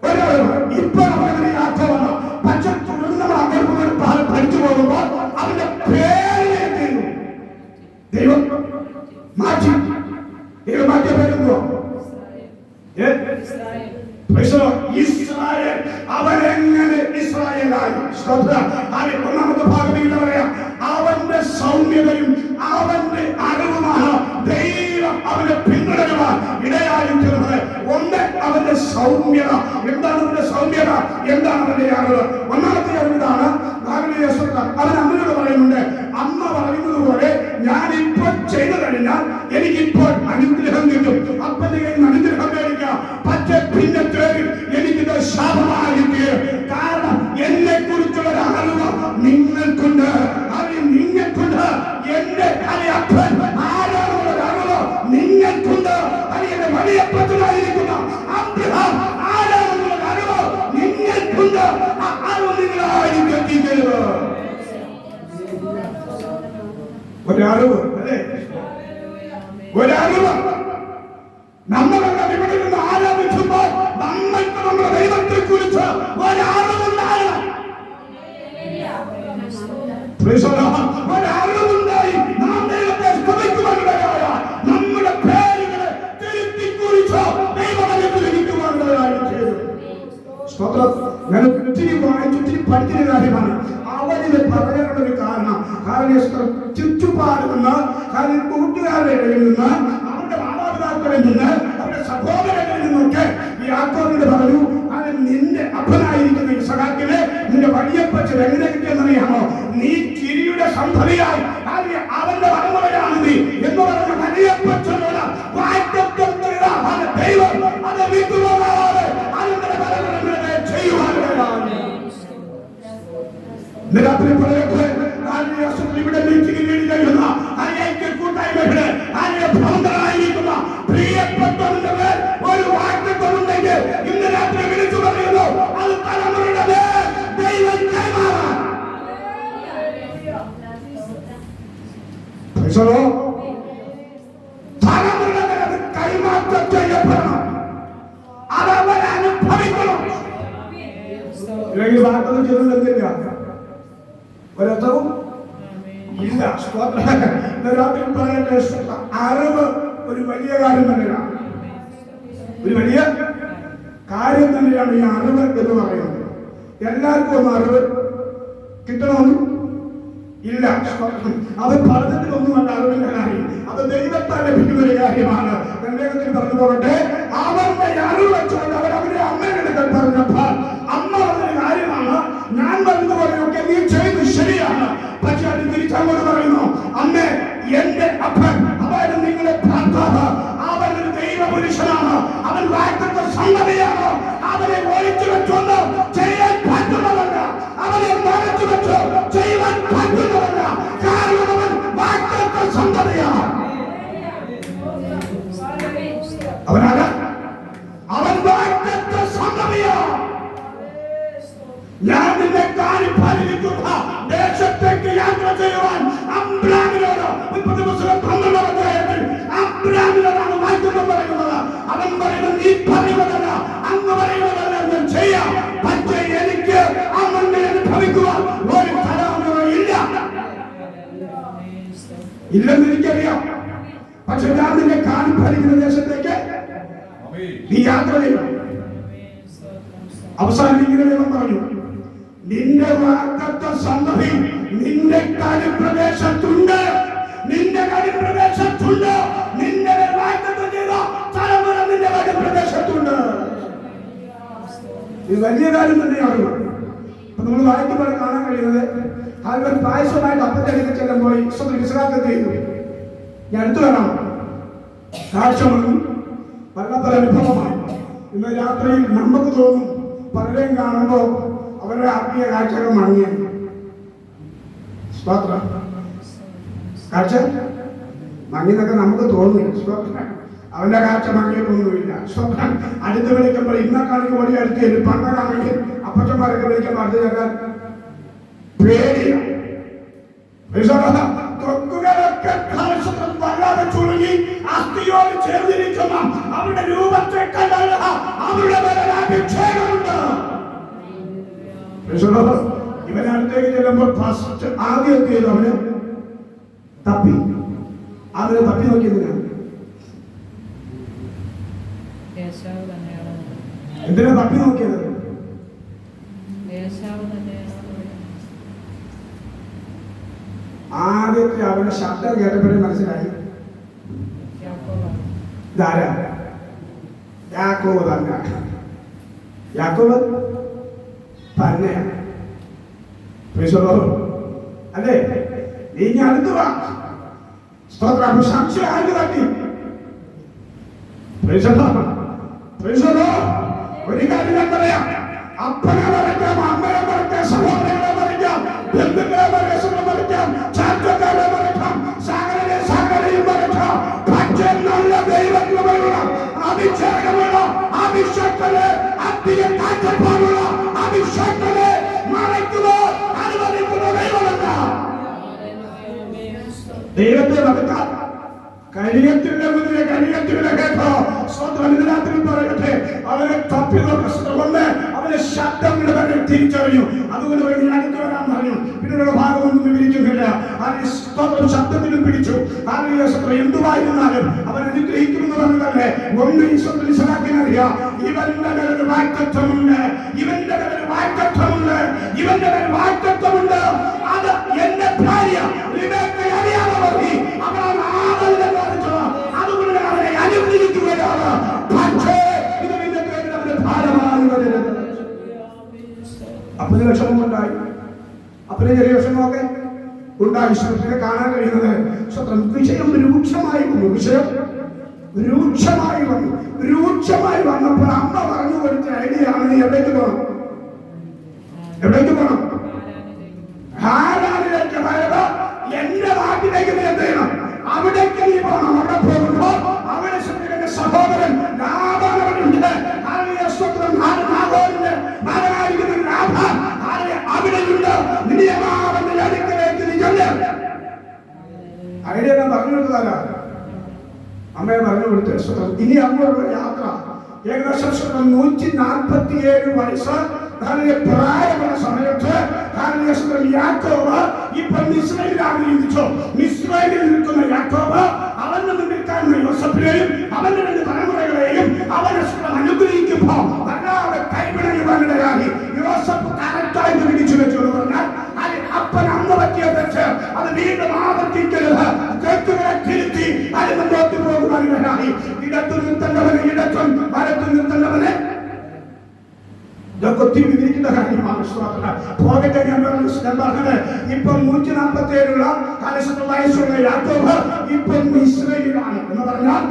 ഒരാള് ഇപ്പൊ നമ്മുടെ യാത്രമാണ്. പക്ഷെ തുടർന്ന് നമ്മൾ അങ്ങോട്ട് പഠിച്ചു പോകുമ്പോൾ അവന്റെ പേര് ദൈവം മാറ്റി. ദൈവം മാറ്റിയ പേരെന്തോ? ഇസ്രായേൽ. അവനെങ്ങനെ ഇസ്രായേലായി? ഒന്നാമത്തെ ഭാഗം ഇങ്ങനെ പറയാം, അവന്റെ സൗമ്യതയും അവന്റെ അറിവുമാണ് ദൈവം അവനെ പിന്തുടരുവാൻ ഇടയായി തീർന്നത്. ഒന്ന് അവന്റെ സൗമ്യത. എന്താണ് അവന്റെ സൗമ്യത? എന്താണ് അവന്റെ അറിവ്? ഒന്നാമത്തെ അറിവിതാണ് അവൻ അമ്മയോട് പറയുന്നുണ്ട്, അമ്മ പറയുന്നത് പോലെ ഞാനിപ്പോൾ ചെയ്തു കഴിഞ്ഞാൽ എനിക്കിപ്പോൾ അനുഗ്രഹം കിട്ടും. അപ്പന്റെ കയ്യിൽ നിന്ന് അനുഗ്രഹം മേടിക്കാം. പക്ഷെ പിന്നത്തേക്ക് എനിക്കിത് ശാപമായി തീരും. കാരണം എന്നെ കുറിച്ചുള്ള അറിവ് നിങ്ങൾക്കുണ്ട്. നിങ്ങൾക്കുണ്ട്. എന്റെ അപ്പൻ ആരാണുള്ള അറിവ് നിങ്ങൾക്കുണ്ട്. അതിന്റെ വലിയപ്പനായിരിക്കുന്ന അബ്രഹാം ആരാണെന്നുള്ള അറിവ് നിങ്ങൾക്കുണ്ട്. ആ അറിവ് നിങ്ങളായി എത്തിക്കരുത്. ഒരറിവ് അല്ലേ? ഒരറിവ്. നമ്മളെല്ലാം ഇവിടെ നിന്ന് ആരാധിക്കുമ്പോൾ നമ്മൾക്ക് നമ്മുടെ ദൈവത്തെ കുറിച്ച് ഒരറിവുണ്ടാകണം. ഒരറിവുണ്ടായി നാം ദൈവത്തെ സ്തുതിക്കുവാനിടയായ നമ്മുടെ പേരുകളെ തിരുത്തി കുറിച്ച് ദൈവത്തിൽ ലഭിക്കുവാനിടയായി തീരും. സ്തോത്രം. ഞാൻ ഒത്തിരി വായിച്ചൊത്തിരി പഠിക്കുന്ന കാര്യമാണ്. അവരിത് പറയാനുള്ള ഒരു കാരണം ചുറ്റുപാട് നിന്ന്, കൂട്ടുകാരുടെ ഇടയിൽ നിന്ന്, അവരുടെ മാതാപിതാക്കളുടെ പിതാക്കളിൽ നിന്ന് അവരുടെ സഹോദരങ്ങളിൽ നിന്നൊക്കെ യാക്കോബിനോട് പറഞ്ഞു, അത് നിന്റെ അപ്പനായിരിക്കുന്ന ഇസഹാക്കിനെ നിന്റെ വലിയപ്പച്ചൻ എങ്ങനെ കിട്ടിയെന്നറിയാമോ? നീ കിരിയുടെ സന്തതിയായി അവന്റെ തലമുറയാണ് നീ എന്ന് പറഞ്ഞ വലിയപ്പച്ചനോട് വാഗ്ദത്തം ചെയ്ത ദൈവം അത് വിട്ടുപോകാതെ അതിന്റെ തലമുറകളെ ചെയ്യുവാനാണ്. രാത്രി പറയട്ടെ, ഇവിടെ മീറ്റിംഗിൽ കഴിയുന്ന കൂട്ടായ്മയുടെ ഭവന്തരായിരിക്കുന്ന പ്രിയപ്പെട്ടവന്റെ മേൽ ഒരു വാഗ്ദത്തമുണ്ടെങ്കിൽ ഇന്ന് രാത്രി വിളിച്ചു പറയുന്നു, അത് തലമുറയുടെ ദൈവം കൈമാറാൻ. തലമുറയുടെ അത് കൈമാറ്റം ചെയ്യപ്പെടണം, അതവർ അനുഭവിക്കണം. ഇല്ലെങ്കിൽ വാഗ്ദത്തം ചെയ്തില്ല, ഒരർത്ഥവും ഇല്ല. രാത്രി പറയട്ടെ, അറിവ് ഒരു വലിയ കാര്യം തന്നെയാണ്, ഒരു വലിയ കാര്യം തന്നെയാണ് ഈ അറിവ് എന്ന് പറയുന്നത്. എല്ലാവർക്കും ഒന്ന് അറിവ് കിട്ടണമെന്നും ഇല്ല. അത് പഠനത്തിലൊന്നുമല്ല അറിവിന്റെ കാര്യം, അത് ദൈവത്താൽ ലഭിക്കുന്ന ഒരു കാര്യമാണ്. വേഗത്തിൽ പറഞ്ഞു പോകട്ടെ, അവരുടെ അറിവ് വെച്ചുകൊണ്ട് അവരവരുടെ അമ്മയുടെ പറഞ്ഞപ്പോൾ അമ്മ പറഞ്ഞൊരു കാര്യമാണ്, ഞാൻ പറഞ്ഞ പോലെയൊക്കെ നീ ചെയ്ത് ശരിയാണ്, പക്ഷെ അത് തിരിച്ചങ്ങോട്ട് പറയുന്നു, അമ്മേ എന്റെ അപ്പൻ, അതായത് നിങ്ങളുടെ ഭർത്താവ്, അവനൊരു ദൈവപുരുഷനാണ്, അവൻ വാഗ്ദത്ത സംഗതിയാണ്, അവനെ ഒഴിച്ചു വെച്ചുകൊണ്ട് ചെയ്യാൻ പറ്റുന്നതല്ല, അവനെ മറച്ചു വെച്ച് ചെയ്യാൻ പറ്റുന്നതല്ല, കാരണം അവൻ വാഗ്ദത്ത സംഗതിയാണ്. അവനാണ്, അവൻ വാഗ്ദത്ത സംഗതിയാണ്. ഞാൻ നിന്നെ കാണിപ്പാലിരിക്കുന്ന ദേശത്തേക്ക് യാത്ര ചെയ്യുവാൻ അബ്രാമിനോട് അബ്രാമിനോടാണ് വാഗ്ദത്തം പറയുന്നത്. അവൻ പറയുന്നത് നീ പറയുന്നതല്ല, അങ്ങ് പറയുന്നതല്ല ഞാൻ ചെയ്യാം, പക്ഷേ എനിക്ക് അങ്ങനെ അനുഭവിക്കുവാൻ ഒരു തലമുറ ഇല്ലെന്ന് എനിക്കറിയാം. പക്ഷെ ഞാൻ നിന്നെ കാണിപ്പാലിക്കുന്ന ദേശത്തേക്ക് നീ യാത്ര ചെയ്യണം. അവസാനം ഇങ്ങനെ ദൈവം പറഞ്ഞു, നിന്റെ വാഗ്ദത്ത സന്തതി നിന്റെ കരിപ്രദേശത്തുണ്ട്, നിന്റെ കരിപ്രദേശത്തുണ്ട്, നിന്റെ വാഗ്ദത്തം ചെയ്ത തലമുറ നിന്റെ കരിപ്രദേശത്തുണ്ട്. ഇത് വലിയ കാര്യം തന്നെയാണ്. അപ്പൊ നമ്മൾ വായിക്കുമ്പോൾ കാണാൻ കഴിയുന്നത്, അവർ പായസമായിട്ട് അപ്പത്തേക്ക് ചെല്ലുമ്പോൾ ഇസ്രായേൽ ചെയ്യുന്നു, ഞാൻ അടുത്തു വരാം, കാഴ്ച വന്നു, വല്ലാത്ത അനുഭവമാണ്. ഇന്ന് രാത്രിയിൽ നമുക്ക് തോന്നും പലരെയും കാണുമ്പോൾ അവരുടെ ആത്മീയ കാഴ്ചകൾ മങ്ങിയ കാഴ്ച മങ്ങിയെന്നൊക്കെ നമുക്ക് തോന്നുന്നു. അവന്റെ കാഴ്ച മങ്ങിയിട്ടൊന്നുമില്ല. അടുത്ത് വിളിക്കുമ്പോൾ ഇന്നക്കാണെങ്കിൽ ഓടി അടുത്ത് തരും. പണ്ടൊക്കെ അപ്പച്ചന്മാരൊക്കെ വിളിക്കുമ്പോൾ അടുത്ത് ചെല്ലാൻ പേടിയാണ്. തൊക്കുകളൊക്കെ വല്ലാതെ ചുരുങ്ങി അസ്ഥിയോട് ചേർന്നിരിക്കുന്ന അവരുടെ രൂപത്തെ കണ്ടാൽ അവരുടെ അഭിഷേകമുണ്ട്. ഇവനടുത്തേക്ക് ചെല്ലുമ്പോൾ ഫസ്റ്റ് ആദ്യം എന്ത് ചെയ്തു? അവന് തപ്പി, അവനെ തപ്പി നോക്കിയതിനാ എന്തിനാ തപ്പി നോക്കിയത്? ആദ്യത്തെ അവന്റെ ശബ്ദം കേട്ടപ്പോഴേ മനസ്സിലായി ഇതാരാ? യാക്കോബ് തന്നെ. യാക്കോബ് തന്നെയാണ്. അല്ലേ? നീ ഇനി അടുത്ത് വാ. സ്തോത്രം. സംശയം ആര് തട്ടി? ഒരു കാര്യം ഞാൻ പറയാം, അപ്പനെ മറിക്കാം, അമ്മയെ മറിക്കാം, സഹോദരങ്ങളെ മറിക്കാം, ബന്ധുക്കളെ മറിക്കാം, ചാറ്റക്കാരെ മറിക്കാം, സകലരെയും മറിക്കാം. പക്ഷേ നല്ല ദൈവങ്ങളുള്ള അഭിഷേകമുള്ള അഭിഷേകനെ, അധികം കാഴ്ചപ്പാടുള്ള അഭിഷേകനെ മറയ്ക്കുവാൻ അനുവദിക്കുന്ന ദൈവമല്ല. ദൈവത്തെ മറക്കാം. കരിയത്തിന്റെ മുന്നിലെ കരിയത്തിന്റെ കേട്ടോ സ്വന്തം പറയട്ടെ, അവരെ തപ്പി നോക്കുന്ന അവന്റെ ശബ്ദങ്ങളുടെ തന്നെ തിരിച്ചറിഞ്ഞു. അതുകൊണ്ട് വേണ്ടി അടുത്ത് വരാൻ പറഞ്ഞു. പിന്നീടുള്ള ഭാഗമൊന്നും വിവരിക്കുന്നില്ല. ശബ്ദത്തിനും പിടിച്ചു. എന്തുവായിരുന്നാലും അവൻ അനുഗ്രഹിക്കുമെന്ന് പറഞ്ഞതല്ലേ. ഒന്ന് ഈശ്വരനറിയാം, ഇവന്റെ ഒരു വാക്തത്വമുണ്ട്, ഇവന്റെ ഒരു വാക്തത്വമുണ്ട്, ഇവന്റെ ഒരു വാക്തത്വമുണ്ട്. അത് എന്റെ ഭാര്യ അറിയാതെ അവളാണ് ആദരവ് കാണിച്ചത്. അതുകൊണ്ട് അവരെ അനുഗ്രഹിക്കുക. അപ്പന് വിഷമമുണ്ടായി, അപ്പന് ചെറിയ വിഷമമൊക്കെ ഉണ്ടായി. സ്വത്തിനെ കാണാൻ കഴിയുന്നത് സ്വത്രം വിഷയം രൂക്ഷമായി വന്നു. വിഷയം രൂക്ഷമായി വന്നു. രൂക്ഷമായി വന്നപ്പോൾ അമ്മ പറഞ്ഞു കൊടുത്ത ഐഡിയ ആണ്, നീ എവിടേക്ക് പോകണം? എവിടേക്ക് പോകണം? ഹാരാനിലേക്ക് പോയത് എന്റെ നാട്ടിലേക്ക് നീ എന്ത് ചെയ്യണം? അവിടേക്ക് നീ പോകണം. അവിടെ പോകുമ്പോൾ അവിടെ എന്റെ സഹോദരൻ ലാബാനുണ്ട്. മകനായിരിക്കുന്ന ലാബാൻ അവിടെയുണ്ട്. നിയമത്തിന്റെ അടുക്കലേക്ക് നീ ചെല്ല്. ഐഡിയ ഞാൻ പറഞ്ഞു കൊടുത്തതല്ല, അമ്മയെ പറഞ്ഞു കൊടുത്ത്. ഇനി അങ്ങോട്ടുള്ള യാത്ര ഏകദേശം 147 വയസ്സ് പ്രായമുള്ള സമയത്ത് യാക്കോബ് ഇപ്പൊ മിസ്രൈമിലാണ് ജീവിച്ചു. മിസ്രൈമിൽ നിൽക്കുന്ന യാക്കോബ് അവന്റെ മുന്നിൽ കാണുന്ന യോസഫിനെയും അവന്റെ 2 തലമുറകളെയും അവനെ അനുഗ്രഹിക്കുമ്പോ വല്ലാതെ കൈവിടയുവാനിടയായി. യോസഫ് കറക്റ്റായിട്ട് പിടിച്ചു വെച്ചു എന്ന് പറഞ്ഞാൽ അപ്പൻ അമ്മ പറ്റിയ തെറ്റ് അത് വീണ്ടും ആവർത്തിക്കരുത്. തെറ്റുകളെ തിരുത്തി അത് മുന്നോട്ട് പോകുവാനിടയായി. ഇടത്തു നിർത്തേണ്ടവനെ ഇടത്തും, വലത്തു നിർത്തേണ്ടവനെ ഒത്തിരി വിവരിക്കുന്ന കാര്യമാണ്. പോകട്ടെ. ഞാൻ പറഞ്ഞത് ഇപ്പൊ 147 വയസ്സുള്ള യാക്കോബ് ഇപ്പം ഇസ്രായേലിലാണ് എന്ന് പറഞ്ഞാൽ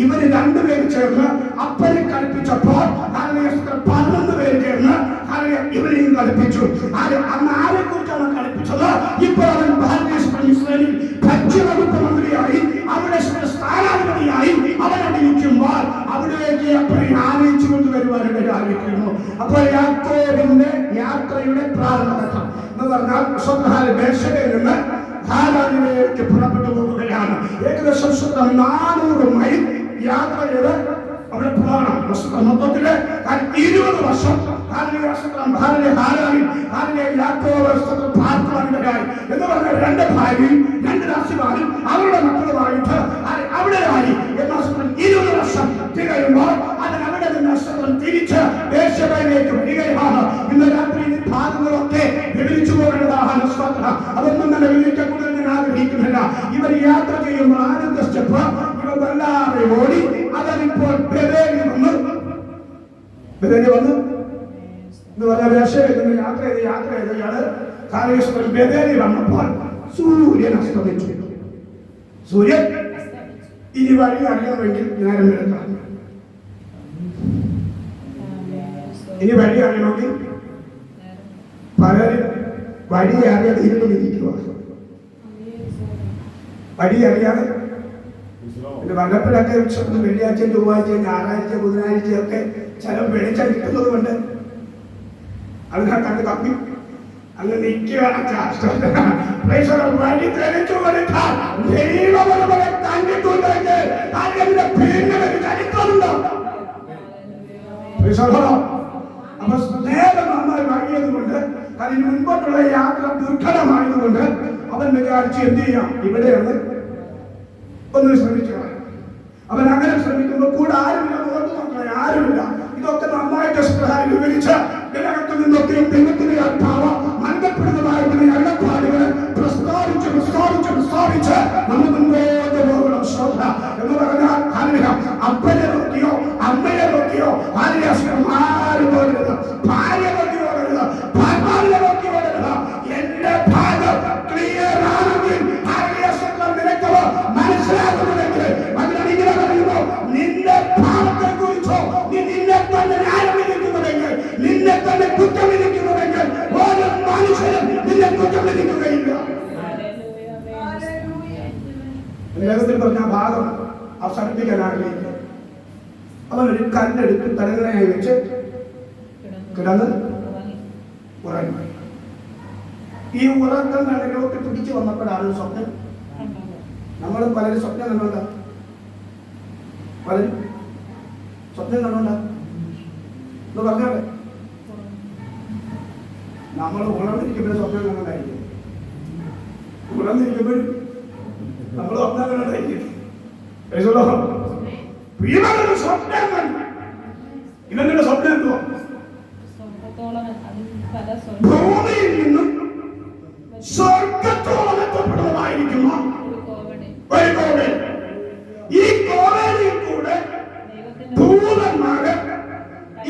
ഇവര് 2 പേര് ചേർന്ന് അപ്പനെ കളിപ്പിച്ചപ്പോൾ 11 പേര് ചേർന്ന് ഇവരെയും കളിപ്പിച്ചു. അന്ന് ആരെ കുറിച്ചാണ് കളിപ്പിച്ചത്? ഇപ്പൊ അവൻ ഇസ്രായേലിൽ ഭക്ഷ്യവകുപ്പ് മന്ത്രിയായി, അവിടെ സ്ഥാനാധിപതിയായി അവനവിടെ ഇരിക്കുമ്പോൾ അവിടേക്ക് അപ്പനെ ആനയിച്ചു കൊണ്ടുവരുവാനുള്ള ആഗ്രഹിക്കുന്നു. അപ്പോൾ യാക്കോബിന്റെ യാത്രയുടെ പ്രാരംഭഘട്ടം എന്ന് പറഞ്ഞാൽ ബേർശേബയിൽ നിന്ന് ഹാരാനിലേക്ക് പുറപ്പെട്ടു പോകുകയാണ്. ഏകദേശം 400 മൈൽ യാത്ര ചെയ്ത് അവിടെ പോകണം. മൊത്തത്തില് 20 വർഷം പാർക്കുവാനിടയായി എന്ന് പറഞ്ഞാൽ 2 ഭാര്യയും 2 ദാസിമാരും അവരുടെ മക്കളുമായിട്ട് അവിടെയായി. 20 വർഷം തികയുമ്പോൾ അതിനവിടെ നിന്ന് തിരിച്ച് ബേർശേബയിലേക്ക് വരികയാണ്. ഇന്ന് രാത്രി ഈ ഭാഗങ്ങളൊക്കെ വിവരിച്ചു പോകേണ്ടതാണ്. അതൊന്നും തന്നെ വിവരിക്കാൻ കൂടുതൽ ഞാൻ ആഗ്രഹിക്കുന്നില്ല. ഇവർ യാത്ര ചെയ്യുമ്പോൾ ആദ്യത്തെ സ്റ്റെപ്പ് ഇവർ വല്ലാതെ ഓടി. അതിപ്പോൾ ബെഥേലി വന്നു എന്ന് പറഞ്ഞാൽ ബേർശേബയിൽ യാത്ര ചെയ്ത് ഇയാള് കാലേശ്വരൻ ബെഥേലി വന്നപ്പോൾ സൂര്യൻ അസ്തമിച്ചു. സൂര്യൻ ഇനി വഴി അറിയണമെങ്കിൽ നേരം എടുക്കാം. ഇനി വഴി അറിയണമെങ്കിൽ പലരും വഴി അറിയാതെ ഇരുന്നിരിക്കുക. വഴി അറിയാതെ പിന്നെ വല്ലപ്പോഴൊക്കെ വെള്ളിയാഴ്ച, ചൊവ്വാഴ്ച, ഞായറാഴ്ച, ബുധനാഴ്ചയൊക്കെ ചില വെളിച്ചം കിട്ടുന്നത് കൊണ്ട് അതിനകത്ത് കപ്പി അങ്ങ് നിൽക്കുകയാണ്. വഴി തെളിച്ചു കൊടുത്താൽ ദൈവപരമായി കണ്ടിട്ടുണ്ടെങ്കിൽ അതിന്റെ പിന്നിൽ ചരിത്രമുണ്ടോ? അപ്പൊ സ്നേഹം നന്നായി വഴിയത് കൊണ്ട് അതിന് മുൻപോട്ടുള്ള യാത്ര ദുർഘടമായതുകൊണ്ട് അവൻ വിചാരിച്ച് എന്ത് ചെയ്യാം, ഇവിടെയാണ് ഒന്ന് ശ്രമിച്ചു. അവൻ അങ്ങനെ ശ്രമിക്കുമ്പോൾ കൂടെ ആരുമില്ല, നോക്കി നോക്കാൻ ആരുമില്ല. ഇതൊക്കെ നന്നായിട്ട് വിവരിച്ച് ഇതിനകത്തു നിന്നൊക്കെയും ദൈവത്തിന്റെ ആത്മാവ് നൽകപ്പെടുന്നതായിട്ടുള്ള അള്ളപ്പാടുകളെ പ്രസ്താവിച്ച് നമ്മൾ മുൻപോട്ട് പോകണം. ശ്രദ്ധ എന്ന് പറഞ്ഞാൽ അപ്പനെ നോക്കിയോ അമ്മയെ നോക്കിയോ ആരും പോകരുത്, ഭാര്യ നോക്കി ഓടരുത്, ഭാര്യ നോക്കി ഓടരുത്. എന്റെ ഭാഗം ക്ലിയർ ആണെങ്കിൽ നിനക്ക് മനസ്സിലാകുന്നുണ്ടെങ്കിൽ അതിനിങ്ങനെ പറയുന്നു, നിന്റെ ഭാവത്തെ കുറിച്ചോ നീ നിന്നെ തന്നെ ന്യായം വിധിക്കുന്നുണ്ടെങ്കിൽ, നിന്നെ തന്നെ കുറ്റം വിധിക്കുന്നുണ്ടെങ്കിൽ ഓരോ മനുഷ്യരും നിന്നെ കുറ്റം വിധിക്കുകയില്ല. വേഗത്തിൽ പറഞ്ഞ ഭാഗം അവസാനിപ്പിക്കാൻ ആഗ്രഹിക്കുന്നു. അവനൊരു കല്ലെടുത്ത് തലങ്ങണയായി വെച്ച് കിടന്ന് ഉറങ്ങി. ഈ ഉറക്കം കണ്ണിലൊക്കെ പിടിച്ചു വന്നപ്പോഴാണ് സ്വപ്നം. നമ്മൾ പലരും സ്വപ്നം കണ്ടോണ്ട, പലരും സ്വപ്നം കണ്ടോണ്ട എന്ന് പറഞ്ഞാൽ നമ്മൾ ഉണർന്നിരിക്കുമ്പോഴും സ്വപ്നം കണ്ടോണ്ടായിരിക്കും, ഉണർന്നിരിക്കുമ്പോഴും നമ്മൾ സ്വപ്നം കണ്ടോണ്ടായിരിക്കും. ഇവരുടെ സ്വപ്നം കണ്ടു. ഇവരുടെ സ്വപ്നം എന്തുവാ? ഭൂമിയിൽ നിന്നും സ്വർഗത്തോളം എത്തപ്പെടുന്നതായിരിക്കുന്ന ഒരു കോവേൽ. ഈ കോവേലിൽ കൂടെ ദൂതന്മാര്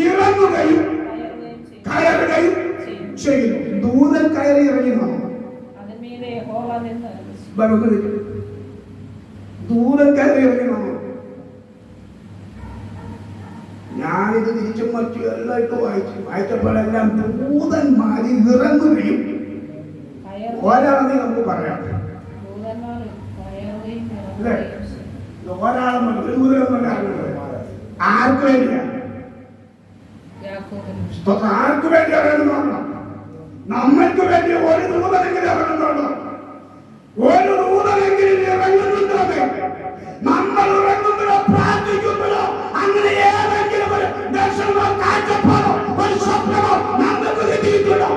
ഇറങ്ങുകയും കയറുകയും ദൂരം കയറി ഇറങ്ങി വന്നു. ഞാനിത് തിരിച്ചും മറ്റും എല്ലാം ഇട്ട് വായിച്ചപ്പോഴെല്ലാം ദൂതന്മാര് ഇറങ്ങുകയും ഒരാളെ നമുക്ക് പറയാം. അല്ലേ? ഒരാളെ ആർക്ക് വേണ്ടിയാണ്? ആർക്ക് വേണ്ടി ഇറങ്ങുന്നുണ്ടോ? നമ്മൾക്ക് വേണ്ടി ഒരു ദൂതനെങ്കിലും ഇറങ്ങുന്നുണ്ടോ? ഒരു ദൂതനെങ്കിലും ഇറങ്ങുന്നുണ്ടോ? നമ്മൾ ഇറങ്ങുമ്പോഴോ പ്രാർത്ഥിക്കുമ്പോഴോ അങ്ങനെ ഏതെങ്കിലും ഒരു ദർശനമോ കാഴ്ചപ്പാടോ ഒരു സ്വപ്നമോ നമ്മൾക്ക് കിട്ടിയിട്ടുണ്ടോ?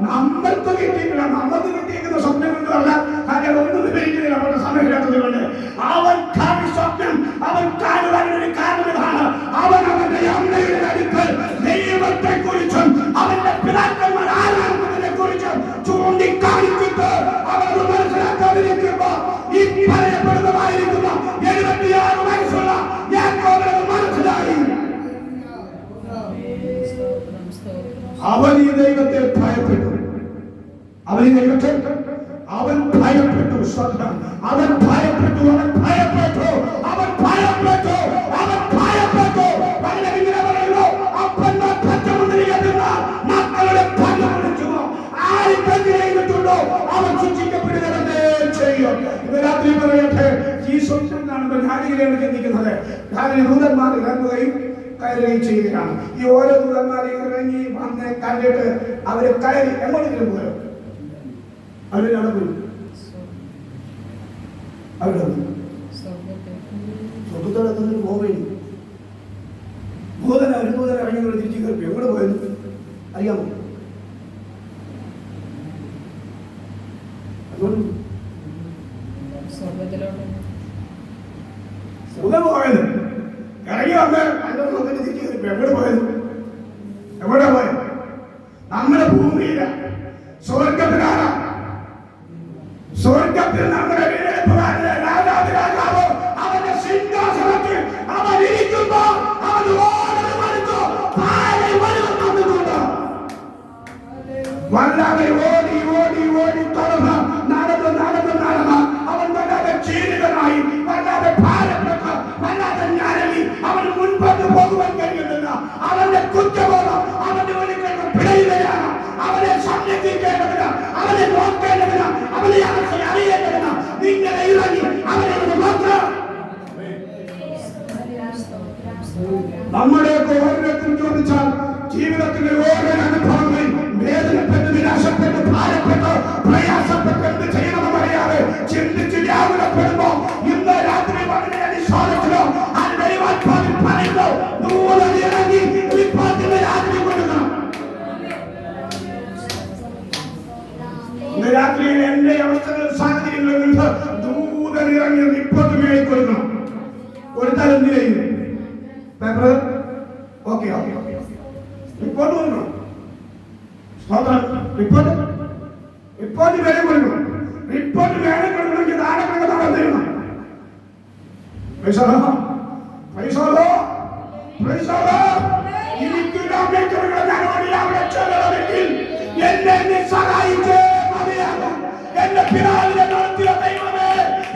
നമ്മൾക്ക് കിട്ടിയിട്ടില്ല. നമ്മൾക്ക് കിട്ടിയിരിക്കുന്ന സ്വപ്നങ്ങളല്ല. കാര്യം ഒന്നും വിവരിക്കുന്നില്ല. നമ്മുടെ സമയമില്ലാത്തതുകൊണ്ട് അവൻ കാണുന്ന സ്വപ്നം അവൻ കാണുവാനൊരു കാരണം ഇതാണ്. അവൻ അവന്റെ അമ്മയുടെ അടുക്കൽ ദൈവത്തെ കുറിച്ചും അവന്റെ പിതാക്കന്മാർ ആരാണെന്നതിനെ കുറിച്ചും ചൂണ്ടിക്കാണിച്ചിട്ട് അവർ മനസ്സിലാക്കാതിരിക്കുമ്പോ ഈ പറയപ്പെടുന്നതായിരിക്കുന്ന 76 വയസ്സുള്ള യാക്കോബിന് മനസ്സിലായി. അവൻ ഈ ദൈവത്തെ ഭയപ്പെട്ടു. അവൻ ഈ ദൈവത്തെ അവൻ ഭയപ്പെട്ടു. അവൻ ഭയപ്പെട്ടു. അവൻ ഭയപ്പെട്ടു. അവൻ ഭയപ്പെട്ടു. അവൻ ഭയപ്പെട്ടു. ഇങ്ങനെ പറയുന്നു, അപ്പന്മാർ പച്ചമുന്തിരി എത്തുന്ന മക്കളുടെ പല്ല് പൊളിച്ചുമോ ആരും ചെയ്തിട്ടുണ്ടോ അവൻ ശിക്ഷിക്കപ്പെടുന്നതേ ചെയ്യും. ഇന്ന് രാത്രി പറയട്ടെ, ഈ സ്വപ്നം കാണുമ്പോൾ ഞാനിങ്ങനെയാണ് ചിന്തിക്കുന്നത്. കാരണം ദൂതന്മാർ ഇറങ്ങുകയും കയറുകയും ചെയ്യുകയാണ്. ഈ ഓരോ ദൂതന്മാരെ ഇറങ്ങി വന്ന് കണ്ടിട്ട് അവര് കയറി എങ്ങോട്ടെങ്കിലും പോയോ? അവരവിടെ പോയി. അവിടെ സ്വന്തത്തോടെ പോവുകയും ഭൂതന ഒരു ദൂതൻ ഇറങ്ങി തിരിച്ചു കയറി എവിടെ പോയത് അറിയാമോ? പോയത് ഇറങ്ങി വന്ന് അതിന്റെ തിരിച്ചു കയറി എവിടെ പോയത്? എവിടെ പോയത്? നമ്മുടെ ഭൂമിയില സ്വർഗത്തിലാണ്. സ്വർഗത്തിൽ നമ്മുടെ രാജാവ് അവന്റെ സിംഹാസനത്തിൽ അവൻ ഇരിക്കുമ്പോ അവൻ വല്ലാതെ ഓടി ഓടി ഓടി തുടർന്ന് നടന്ന് അവൻ വല്ലാതെ ക്ഷീണിതനായി, വല്ലാതെ ഭാരപ്പെട്ട്, വല്ലാതെ ഞരങ്ങി അവന് മുൻപോട്ട് പോകുവാൻ കഴിയുന്നില്ല. അവന്റെ കുറ്റബോധം അവന്റെ ഒരിക്കലും പിഴയുകയാണ്. അവനെ സംരക്ഷിക്കേണ്ടതിന്, അവനെ നോക്കേണ്ടതിന്, അവനെ അറിയേണ്ടതിന് ഇങ്ങനെ ഇറങ്ങി അവനെ നോക്കുക. നമ്മുടെയൊക്കെ ഓരോരുത്തരും ചോദിച്ചാൽ ജീവിതത്തിലെ ഓരോ അനുഭവങ്ങളിൽ വേദനപ്പെട്ട്, നിരാശപ്പെട്ട്, ഭാരപ്പെട്ട്, പ്രയാസപ്പെട്ട് എന്ത് ചെയ്യണമെന്ന് അറിയാതെ ചിന്തിച്ച് വ്യാകുലപ്പെടുമ്പോ ഇന്ന് രാത്രി വളരെ അടിസ്ഥാനത്തിലോ ദൈവാത്മാവിൽ പറയുന്നു, ദൂരം ഇറങ്ങി റിപ്പോർട്ടിന് രാത്രി കൊടുക്കണം. ഇന്ന് രാത്രിയിൽ എന്റെ അവസ്ഥകൾ സാഹചര്യങ്ങളിൽ നിന്ന് ദൂരം ഇറങ്ങി റിപ്പോർട്ട് മേടിൽ കൊടുക്കണം. കൊടുത്താൽ എന്ത് ചെയ്യും? പേപ്പർ ഓക്കെ ഓക്കെ റിപ്പോർട്ട് കൊടുക്കണം. റിപ്പോർട്ട് വേണം കൊടുക്കണം. റിപ്പോർട്ട് വേണം കൊടുക്കണമെങ്കിൽ ധാരാളം നടന്നിരുന്നു. എന്നെ സഹായിച്ചേ മതിയാകും. എന്റെ പിതാവിനെ നടത്തിയ ദൈവമേ,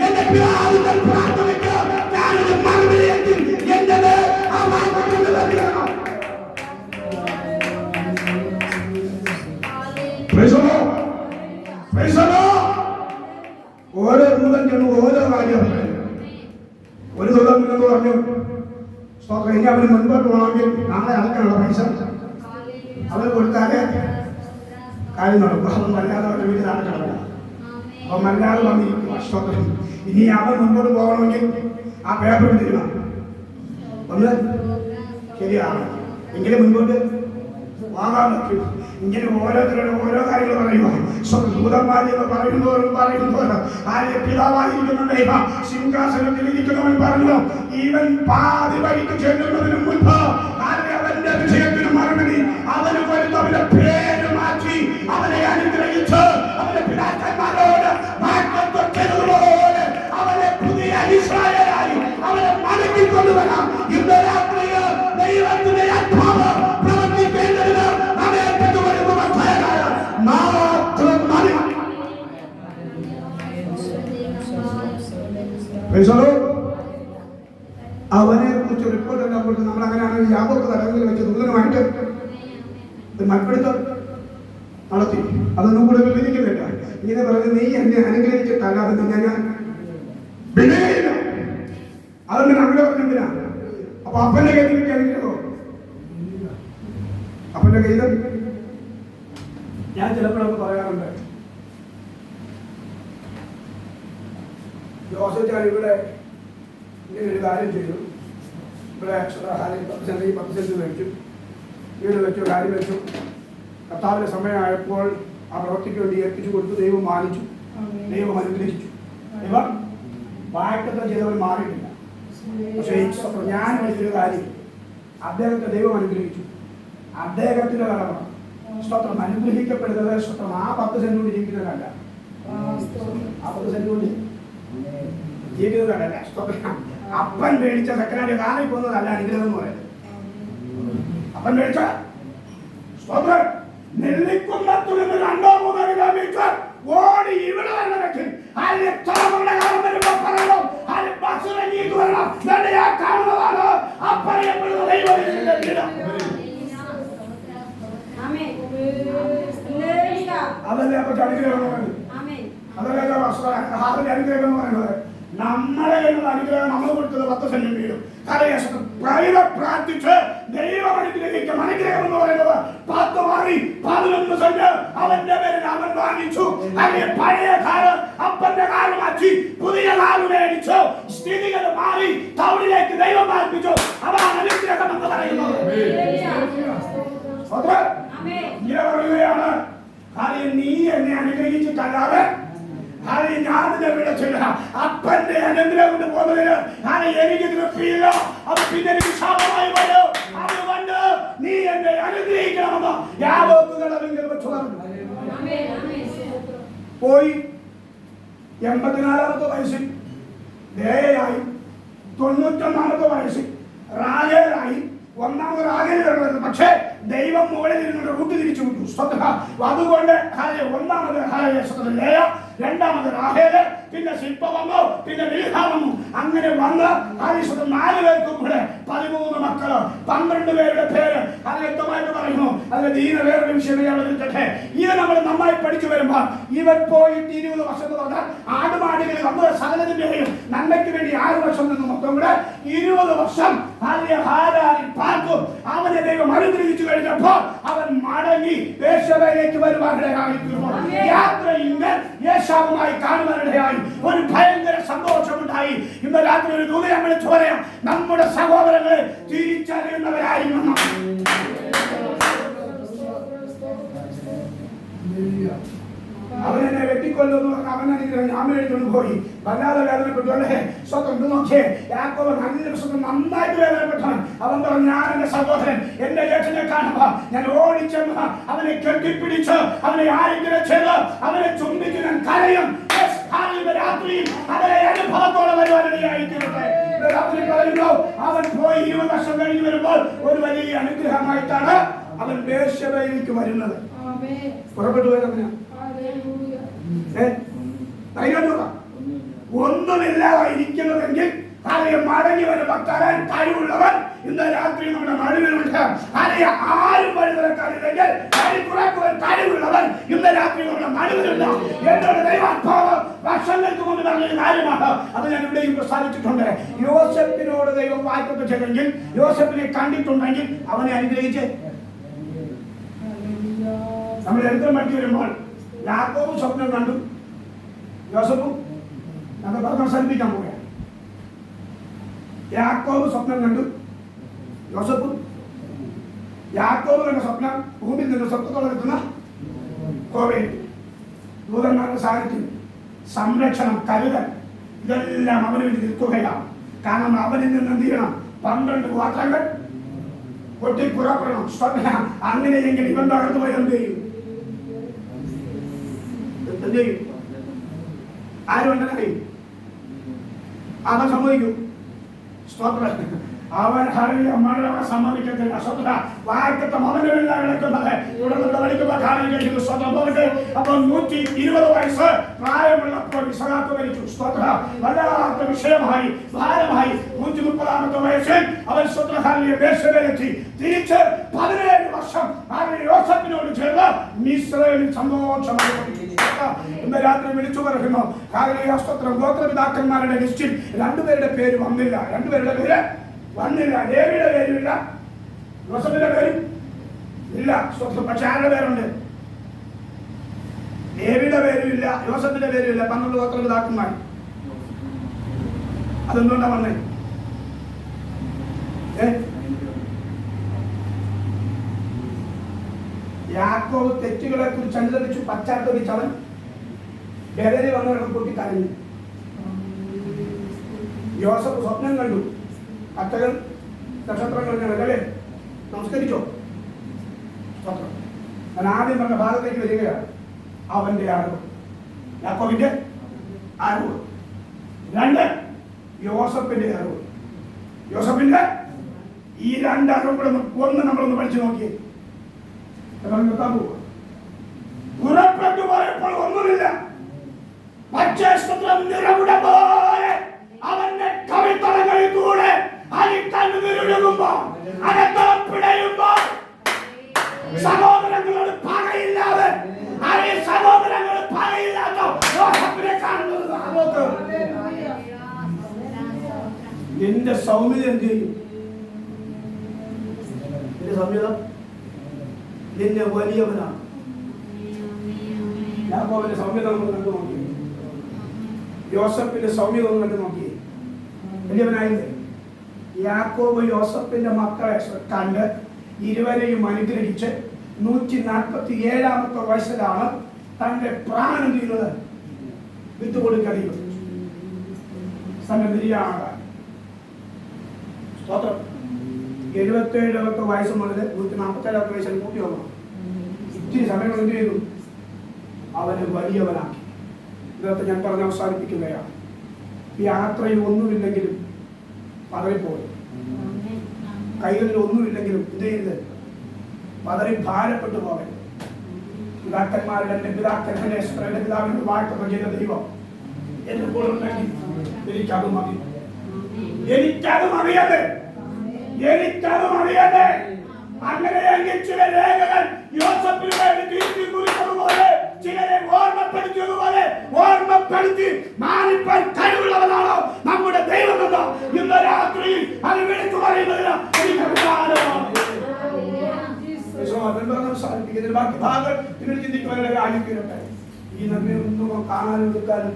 എന്റെ പിതാവിന്റെ പ്രാർത്ഥനയ്ക്ക് ഞാനൊരു മറുപടിയെങ്കിൽ എന്റേത് ആ വാഗ്ദത്തം നൽകണം. ഓരോ ദൂതൻ ചെന്ന് ഓരോ കാര്യം ഒരു ദൂതൻ എന്ന് പറഞ്ഞു, ഇനി അവന് മുൻപോട്ട് പോകണമെങ്കിൽ നാളെ അടക്കാനുള്ള പൈസ അവർ കൊടുത്താലേ കാര്യം നടക്കും. അവൻ മര്യാദ അവരുടെ വീട്ടിൽ നടക്കണം. അവൻ മര്യാദ വന്നിരിക്കും. അഷ്ടോത്രം ഇനി അവൻ മുൻപോട്ട് പോകണമെങ്കിൽ ആ പേപ്പർ തരണം. ഒന്ന് ശരിയാണ് എങ്കിലും മുൻപോട്ട് വാങ്ങാൻ പറ്റും. ഇങ്ങനെ ഓരോരുത്തരുടെ ഓരോ കാര്യങ്ങൾ പറയുമോ? ദൂതന്മാരെന്ന് പറയുന്നോറും ആരെ പിതാവായിരിക്കുന്ന ദൈവം സിംഹാസനത്തിൽ ഇരിക്കുന്നവൻ പറഞ്ഞു, ഇവൻ പാതി വഴിക്ക് ചെല്ലുന്നതിന് മുൻപ് അവന്റെ വിഷയത്തിന് മറുപടി അവന് വരുന്നവന്റെ പേര് മാറ്റി അവനെ അനുഗ്രഹിച്ച് അവന്റെ പിതാക്കന്മാരോട് പോലെ അവനെ പുതിയ ഇസ്രായേലായി അവനെ മടക്കിക്കൊണ്ടുവരാം. ഇന്ന് രാത്രി ദൈവത്തിന്റെ ആത്മാവ് പ്രവർത്തിക്കേണ്ടതിന് മാത്രം അവനെ കുറിച്ച് റിപ്പോർട്ട് എല്ലാം കൊടുത്ത് നമ്മൾ അങ്ങനെയാണെങ്കിൽ യാതൊക്കെ തലങ്ങളിൽ വെച്ച് നൂതനമായിട്ട് മൽപ്പിടുത്തം നടത്തി. അതൊന്നും കൂടെ വിഭജിക്കുന്നില്ല. ഇങ്ങനെ പറഞ്ഞ് നീ എന്നെ അനുഗ്രഹിച്ചിട്ടല്ലാതെ നിന്നെ ഞാൻ വിലയില്ല. അതൊന്നും അങ്ങനെ പറഞ്ഞെന്തിനാ? അപ്പൊ അപ്പന്റെ കയ്യിൽ കിട്ടിയ അനുഗ്രഹമോ? അപ്പന്റെ കയ്യിൽ ഞാൻ ചിലപ്പോഴൊക്കെ പറയാറുണ്ട്, ജോസഫ് ഇവിടെ ഇങ്ങനെ ഒരു കാര്യം ചെയ്തു, ഇവിടെ 10 സെന്റ് വെച്ചു, വീട് വെച്ചു, കാര്യം വെച്ചു. കർത്താവിന്റെ സമയമായപ്പോൾ ആ പ്രവൃത്തിക്ക് വേണ്ടി ഏൽപ്പിച്ചു കൊടുത്തു. ദൈവം മാനിച്ചു, ദൈവം അനുഗ്രഹിച്ചു. ഇവർ വായക്കത്തെ ചെയ്തവർ മാറിയിട്ടില്ല. പക്ഷേ ഞാൻ വിളിച്ചൊരു കാര്യം, അദ്ദേഹത്തെ ദൈവം അനുഗ്രഹിച്ചു. അദ്ദേഹത്തിന്റെ കടമ സ്തോത്രം അനുഗ്രഹിക്കപ്പെടുന്നത് സ്തോത്രം ആ 10 സെന്റ് കൊണ്ട് ജീവിക്കുന്നതല്ല, ആ 10 സെന്റ് കൊണ്ട് ജീവിക്കുന്നതല്ല. സ്തോത്രം അപ്പൻ മേടിച്ച സെക്കൻഡ് കാലിൽ പോകുന്നതല്ല അനുഗ്രഹം എന്ന് പറയുന്നത്. അപ്പൻ മേടിച്ച സ്തോത്രം നെല്ലിക്കുന്നത്തു നിന്ന് 2-3 കിലോമീറ്റർ ഓടി ഇവിടെ വരണമെങ്കിൽ കാണുന്നതാണ് അപ്പറയപ്പെടുന്ന ദൈവത്തിന്റെ വീട്. അതല്ലേ അപ്പൊ അനുഗ്രഹം എന്ന് പറയുന്നത്. അതല്ലേ ഹാറിന്റെ അനുഗ്രഹം എന്ന് പറയുന്നത്. നമ്മളെ കയ്യിലുള്ള അനുഗ്രഹം നമ്മൾ കൊടുത്തത് 10 സെന്റും വീടും പ്രാർത്ഥിച്ച് ദൈവം അനുഗ്രഹിക്കും. അനുഗ്രഹം എന്ന് പറയുന്നത് 10 മാറി 11 സെന്റ് അവന്റെ പേരിൽ അവൻ വാങ്ങിച്ചു. അല്ലെങ്കിൽ പഴയ കാലം അപ്പന്റെ കാലം മാറ്റി പുതിയ കാലം മേടിച്ചു. സ്ഥിതികൾ മാറി ടൗണിലേക്ക് ദൈവം മാറ്റിച്ചു. അതാണ് അനുഗ്രഹം എന്ന് പറയുന്നത്. പറയുകയാണ്, കാര്യം നീ എന്നെ അനുഗ്രഹിച്ചിട്ടല്ലാതെ ഞാൻ നിന്നെ വിളിച്ചില്ല. അപ്പന്റെ അനുഗ്രഹം കൊണ്ട് പോകുന്നതിന് എനിക്ക് തൃപ്തിയില്ല. അത് പിന്നെ എനിക്ക് ശാപമായി വരും. അതുകൊണ്ട് നീ എന്നെ അനുഗ്രഹിക്കണമെന്ന് യാതൊന്നുകളെങ്കിലും വെച്ചു പറഞ്ഞു. പോയി 84-ാമത്തെ വയസ്സിൽ ലേയായി, 91-ാമത്തെ വയസ്സിൽ റാഹേലായി, 1-ാമത് റാഹേൽ വരുന്നത്. പക്ഷേ ദൈവം മുകളിൽ ഇരുന്നിട്ട് റൂട്ട് തിരിച്ചു വിട്ടു. അതുകൊണ്ട് 1-ാമത് ലേയ, 2-ാമത് റാഹേല്, പിന്നെ ശില്പ വന്നു, പിന്നെ ബിൽഹ വന്നു. അങ്ങനെ വന്ന് 4 പേർക്കും കൂടെ 13 മക്കള്, 12 പേരുടെ പേര് അത് വ്യക്തമായിട്ട് പറയുന്നു. അതിന് ദീന വേറൊരു വിഷയമേ നിൽക്കട്ടെ. ഇത് നമ്മൾ നന്നായി പഠിച്ചു വരുമ്പോൾ ഇവൻ പോയിട്ട് 20 വർഷം എന്ന് പറഞ്ഞാൽ ആടുമാടുകൾ നമ്മുടെ സകലത്തിന്റെയും നന്മയ്ക്ക് വേണ്ടി 6 വർഷം നിന്ന് മൊത്തം കൂടെ 20 വർഷം പാർക്കും. അവനെ ദൈവം അനുഗ്രഹിച്ചു കഴിഞ്ഞപ്പോൾ അവൻ മടങ്ങി വേശ്യയിലേക്ക് വരുവാനിടയായി. യാത്രയിങ്കൽ യേശാവുമായി കാണുവാനിടയായി. ഒരു ഭയങ്കര സന്തോഷമുണ്ടായി. ഇന്ന് രാത്രി ഒരു ദൂതനെ വിളിച്ചു പറയാം, നമ്മുടെ സഹോദരങ്ങളെ തിരിച്ചറിയുന്നവരായിരുന്നു. അവനെന്നെ വെട്ടിക്കൊല്ലുന്നു. അവൻ അനുഗ്രഹം ഞാൻ മേടിച്ചുകൊണ്ട് പോയി. വല്ലാതെ വേദനപ്പെട്ടു അല്ലേ? സ്വന്തം നോക്കിയേ, യാക്കോബ് നന്നായിട്ട് വേദനപ്പെട്ടവൻ. അവൻ പറഞ്ഞു, ഞാൻ എന്റെ സഹോദരൻ എന്റെ ജ്യേഷ്ഠനെ കാണുമ്പോ ഞാൻ ഓടിച്ചെന്ന് അവനെ കെട്ടിപ്പിടിച്ച് അവനെ ആരെങ്കിലും ചെയ്ത് അവനെ ചുംബിച്ച് ഞാൻ കരയും. രാത്രിയിൽ അതേ അനുഭവത്തോടെ വരുവാനിടയായിത്തീരട്ടെ. രാത്രി പറയുന്നു, അവൻ പോയി 20 വർഷം കഴിഞ്ഞ് വരുമ്പോൾ ഒരു വലിയ അനുഗ്രഹമായിട്ടാണ് അവൻ വേശ്യയിലേക്ക് വരുന്നത്. പുറപ്പെട്ടു പോയതെങ്ങനെയാ? ഒന്നുമില്ലാതിരിക്കുന്നതെങ്കിൽ കാര്യം മടങ്ങി വരെ ഭക്തരാൻ കഴിവുള്ളവൻ ഇന്ന് രാത്രി നമ്മുടെ നടുവിലുണ്ട്. ആരും വഴിതരക്കാരില്ലെങ്കിൽ കഴിവുള്ളവൻ ഇന്ന് രാത്രി നമ്മുടെ നടുവിലുണ്ട്. എന്നോട് ദൈവാത്മാവ് വർഷങ്ങൾക്ക് മുമ്പ് പറഞ്ഞൊരു കാര്യമാണ്. അത് ഞാൻ ഇവിടെയും പ്രസ്താവിച്ചിട്ടുണ്ട്. യോസെഫിനോട് ദൈവം വായ്പ ചെയ്തെങ്കിൽ, യോസെഫിനെ കണ്ടിട്ടുണ്ടെങ്കിൽ അവനെ അനുഗ്രഹിച്ച് നമ്മൾ എടുത്ത് മടക്കി വരുമ്പോൾ യാക്കോബ് സ്വപ്നം കണ്ടു, യോസഫും നമ്മൾ പറഞ്ഞ് അവസാനിപ്പിക്കാൻ പോവുകയാണ്. യാക്കോബ് സ്വപ്നം കണ്ടു, യോസഫും. യാക്കോബ് കണ്ട സ്വപ്നം ഭൂമിയിൽ നിന്ന് സ്വപ്നത്തോടെ എത്തുന്ന കോവയിൽ ദൂതന്മാരുടെ സാന്നിധ്യം, സംരക്ഷണം, കരുതൽ, ഇതെല്ലാം അവന് വേണ്ടി നിൽക്കുകയാണ്. കാരണം അവനിൽ നിന്ന് എന്ത് ചെയ്യണം? 12 ഗോത്രങ്ങൾ പൊട്ടിപ്പുറപ്പെടണം. അങ്ങനെയെങ്കിൽ ഇവൻ തകർന്നു പോയി എന്ത് ചെയ്യും? ആരും ഉണ്ടെങ്കിൽ അവൻ സമ്മതിക്കും. സ്തോത്രം. അവൻ ഹറിയ മഴ സമ്മതിക്കത്തില്ല. സ്വതന്ത്ര വാഴ്ത്തത്വം അവനില്ല കിടക്കുന്നത്. തുടർന്ന് പഠിക്കുമ്പോൾ കാണാൻ കഴിയുന്നു. സ്വതന്ത്രർക്ക് അപ്പോൾ 120 വയസ്സ് പ്രായമുള്ളപ്പോൾ ഇസഹാക്ക് മരിച്ചു. സ്തോത്ര വല്ലാത്ത വിഷയമായി ഭാരമായി. 130 വയസ്സിൽ അവൻ സ്വതന്ത്രഹാലിയെ ബേർശേബയിലെത്തി. തിരിച്ച് 17 വർഷം അവൻ യോസേഫിനോട് ചേർന്ന് മിസ്രയീമിൽ സന്തോഷമായി. ഇന്ന് രാത്രി വിളിച്ചു പറയുന്നു സ്തോത്രം. ഗോത്രപിതാക്കന്മാരുടെ ലിസ്റ്റിൽ 2 പേരുടെ പേര് വന്നില്ല. 2 പേരുടെ പേര് വന്നില്ല. ലേവിയുടെ പേരുമില്ല, യോസേഫിന്റെ പേരും ഇല്ല. സ്വന്തം പക്ഷെ ആരുടെ പേരുണ്ട്? ലേവിയുടെ പേരുമില്ല, യോസേഫിന്റെ പേരുമില്ല. 12 ഗോത്രപിതാക്കന്മാർ. അതെന്തുകൊണ്ടാ വന്നേ? യാക്കോബ് തെറ്റുകളെ കുറിച്ച് അനുസരിച്ചു പശ്ചാത്തപിച്ചവൻ ബദരി വന്നവരുടെ പൊട്ടി കരഞ്ഞു. യോസഫ് സ്വപ്നം കണ്ടു. കത്തകൾ നക്ഷത്രങ്ങൾ അല്ലേ നമസ്കരിച്ചോ? സ്വപ്നം ഞാൻ ആദ്യം പറഞ്ഞ ഭാഗത്തേക്ക് വരികയാണ്. അവന്റെ അറിവ്, യാക്കോബിന്റെ അറിവ്. 2 യോസഫിന്റെ അറിവ്. യോസഫിന്റെ ഈ 2 അറിവും കൂടെ ഒന്ന് നമ്മളൊന്ന് പഠിച്ചു നോക്കിയേ. പുറപ്പെട്ടു പോയപ്പോൾ ഒന്നുമില്ല. പക്ഷേസ്ത്രം നിറമുട പോലെ അവന്റെ കവിത്തളങ്ങളിൽ കൂടെ അരിക്കണ്ണുരുകുമ്പോ അകത്തളം പിടയുമ്പോ സഹോദരങ്ങളോട് പകയില്ലാതെ സഹോദരങ്ങൾ പകയില്ലാത്ത യോസേഫിനെ കാണുന്നത്. എന്റെ സൗമ്യത എന്ത് ചെയ്യും? എന്റെ സൗമ്യത നിന്നെ വലിയവനാണ്. യാക്കോബിന്റെ സൗമ്യത നമ്മൾ കണ്ടു നോക്കി. യോസേഫിന്റെ സൗമ്യത ഒന്ന് കണ്ടു നോക്കി. വലിയവനായില്ലേ? യാക്കോബ് യോസേഫിന്റെ മക്കളെ കണ്ട് ഇരുവരെയും അനുഗ്രഹിച്ച് 147 വയസ്സിലാണ് തന്റെ പ്രാണൻ ചെയ്യുന്നത് വിട്ടുകൊടുക്കറിയും തന്നെ നിര്യാണ. സ്തോത്രം. 77 വയസ്സ് മുതൽ 147 വയസ്സിൽ കൂട്ടി വന്നു. ഇത്തിരി സമയം എന്ത് ചെയ്തു? അവന് വലിയവനാക്കി. ഇതൊക്കെ ഞാൻ പറഞ്ഞ് അവസാനിപ്പിക്കുകയാണ്. യാത്രയിൽ ഒന്നുമില്ലെങ്കിലും പതറിപ്പോയി. കൈകളിൽ ഒന്നുമില്ലെങ്കിലും എന്ത് ചെയ്ത് പതറി ഭാരപ്പെട്ടു പോകരുത്. പിതാക്കന്മാരുടെ എൻ്റെ പിതാവിനോട് വാഴ്ത്തപ്പ ചെയ്ത ദൈവം എന്റെ കൂടെ ഉണ്ടെങ്കിൽ എനിക്കത് മതി. എനിക്കത് അറിയാതെ അങ്ങനെയെങ്കിൽ ചില രേഖകൾ യോസേഫിനു വേണ്ടി തിരുത്തി കുറിച്ചതുപോലെ ചിലരെ ഓർമ്മപ്പെടുത്തി മാനിപ്പാൻ കഴിവുള്ളവനാണോ നമ്മുടെ ദൈവമെന്ന് ഇന്ന് രാത്രിയിൽ അത് വിളിച്ചു പറയുന്നതിന് ബാക്കി ഭാഗങ്ങൾ നിങ്ങൾ ചിന്തിക്കുവാനുള്ള ആയിരിക്കട്ടെ. ഈ നമ്മെ ഒന്നും കാണാനും എടുക്കാനും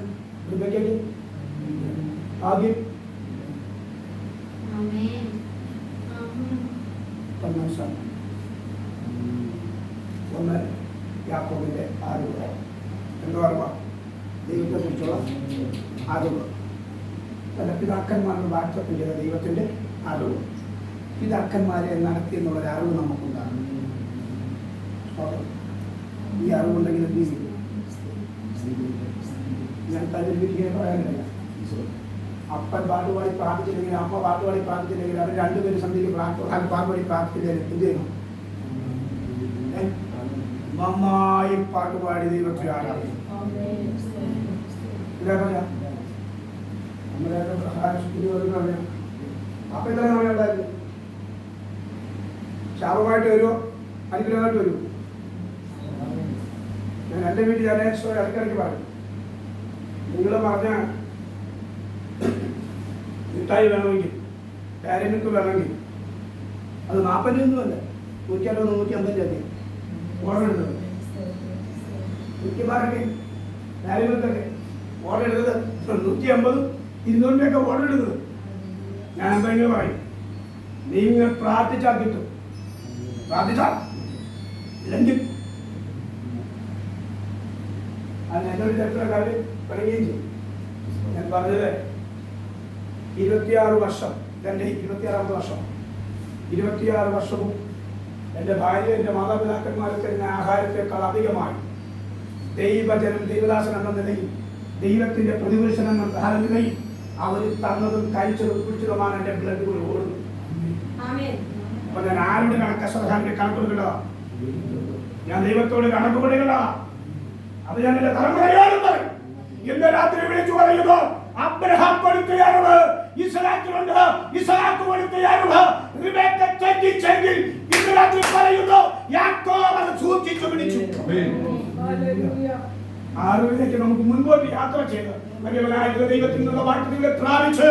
ആദ്യം ഒന്ന് യാക്കോബിന്റെ അറിവ്. എന്താ പറയുക? ദൈവത്തെ കുറിച്ചുള്ള അറിവ്. തന്റെ പിതാക്കന്മാരുടെ വാഴ്ത്തത്തിൽ ചെയ്ത ദൈവത്തിന്റെ അറിവ്. പിതാക്കന്മാരെ നടത്തി എന്നുള്ളൊരു അറിവ് നമുക്കുണ്ടാകും. ഈ അറിവുണ്ടെങ്കിൽ എന്ത് ചെയ്യും? ഞാൻ തന്നെ പറയാനില്ല. അപ്പൻ പാട്ടുപാടി പ്രാർത്ഥിച്ചില്ലെങ്കിൽ അമ്മ പാട്ടുപാടി പ്രാർത്ഥിച്ചില്ലെങ്കിൽ അവർ 2 പേരും സന്ധിക്ക് പാട്ടുപാടി പ്രാർത്ഥിച്ചില്ലെങ്കിൽ എന്ത് ചെയ്യണം? നന്നായി പാട്ടുപാടി ദൈവത്തെ ആരാധിക്കും. അപ്പൊ ഇത്ര സമയം ഉണ്ടായിരുന്നു. ശാപമായിട്ട് വരുമോ അനുഗ്രഹമായിട്ട് വരുമോ? ഞാൻ എൻ്റെ വീട്ടിൽ ഞാൻ ഇടയ്ക്കിടയ്ക്ക് പറയും. നിങ്ങൾ പറഞ്ഞ മിഠായി വേണമെങ്കിൽ പാരമിൽക്ക് വേണമെങ്കിൽ അത് 40 രൂപയൊന്നുമല്ല, 160 150 രൂപ ഓർഡർ എടുത്തത്. മിക്കമാരൊക്കെ പാരമിൽക്കൊക്കെ ഓർഡർ എടുത്തത് 150 200 രൂപയൊക്കെ ഓർഡർ എടുത്തത്. ഞാൻ എന്തെങ്കിലും പറയും, നിങ്ങൾ പ്രാർത്ഥിച്ചാൽ കിട്ടും. പ്രാർത്ഥിച്ചാൽ ഇല്ലെങ്കിൽ അത് എന്നൊരു ചരിത്രക്കാര് പറയുകയും ചെയ്യും. ഞാൻ പറഞ്ഞത് 26 വർഷം, എൻ്റെ 26ാമത്തെ വർഷം, 26 വർഷവും എൻ്റെ ഭാര്യ എൻ്റെ മാതാപിതാക്കന്മാർക്ക് തന്നെ ആഹാരത്തെക്കാൾ അധികമായി ദൈവജനം ദൈവദാസൻ എന്ന നിലയിൽ ദൈവത്തിൻ്റെ പ്രതിപുരുഷൻ എന്ന നിലയിൽ അവർ തന്നതും കഴിച്ചതും കുടിച്ചതുമാണ് എൻ്റെ ബ്ലഡ് ഓടുന്നത്. അപ്പൊ ഞാൻ ആരോട് കണക്ക് കൊടുക്കണ്ട? ഞാൻ ദൈവത്തോട് കണക്ക് കൊടുക്കണ്ട. അത് ഞാൻ എന്റെ തലമുറയോടും പറയും. ഇന്ന് രാത്രി വിളിച്ചു പറയുന്നു, അബ്രഹാം കൊടുത്ത അറിവ് ഇസ്ഹാക്കിനുണ്ട്, ഇസ്ഹാക്ക് കൊടുത്ത അറിവ് റിബേക്ക തെറ്റിച്ചെങ്കിൽ ഇന്ന് രാത്രി പറയുന്നു, യാക്കോബ് അത് സൂക്ഷിച്ചു പിടിച്ചു. അറിവിലേക്ക് നമുക്ക് മുൻപോട്ട് യാത്ര ചെയ്ത് വലിയവനായിട്ടുള്ള ദൈവത്തിൽ നിന്നുള്ള വാക്യങ്ങളെ പ്രാപിച്ച്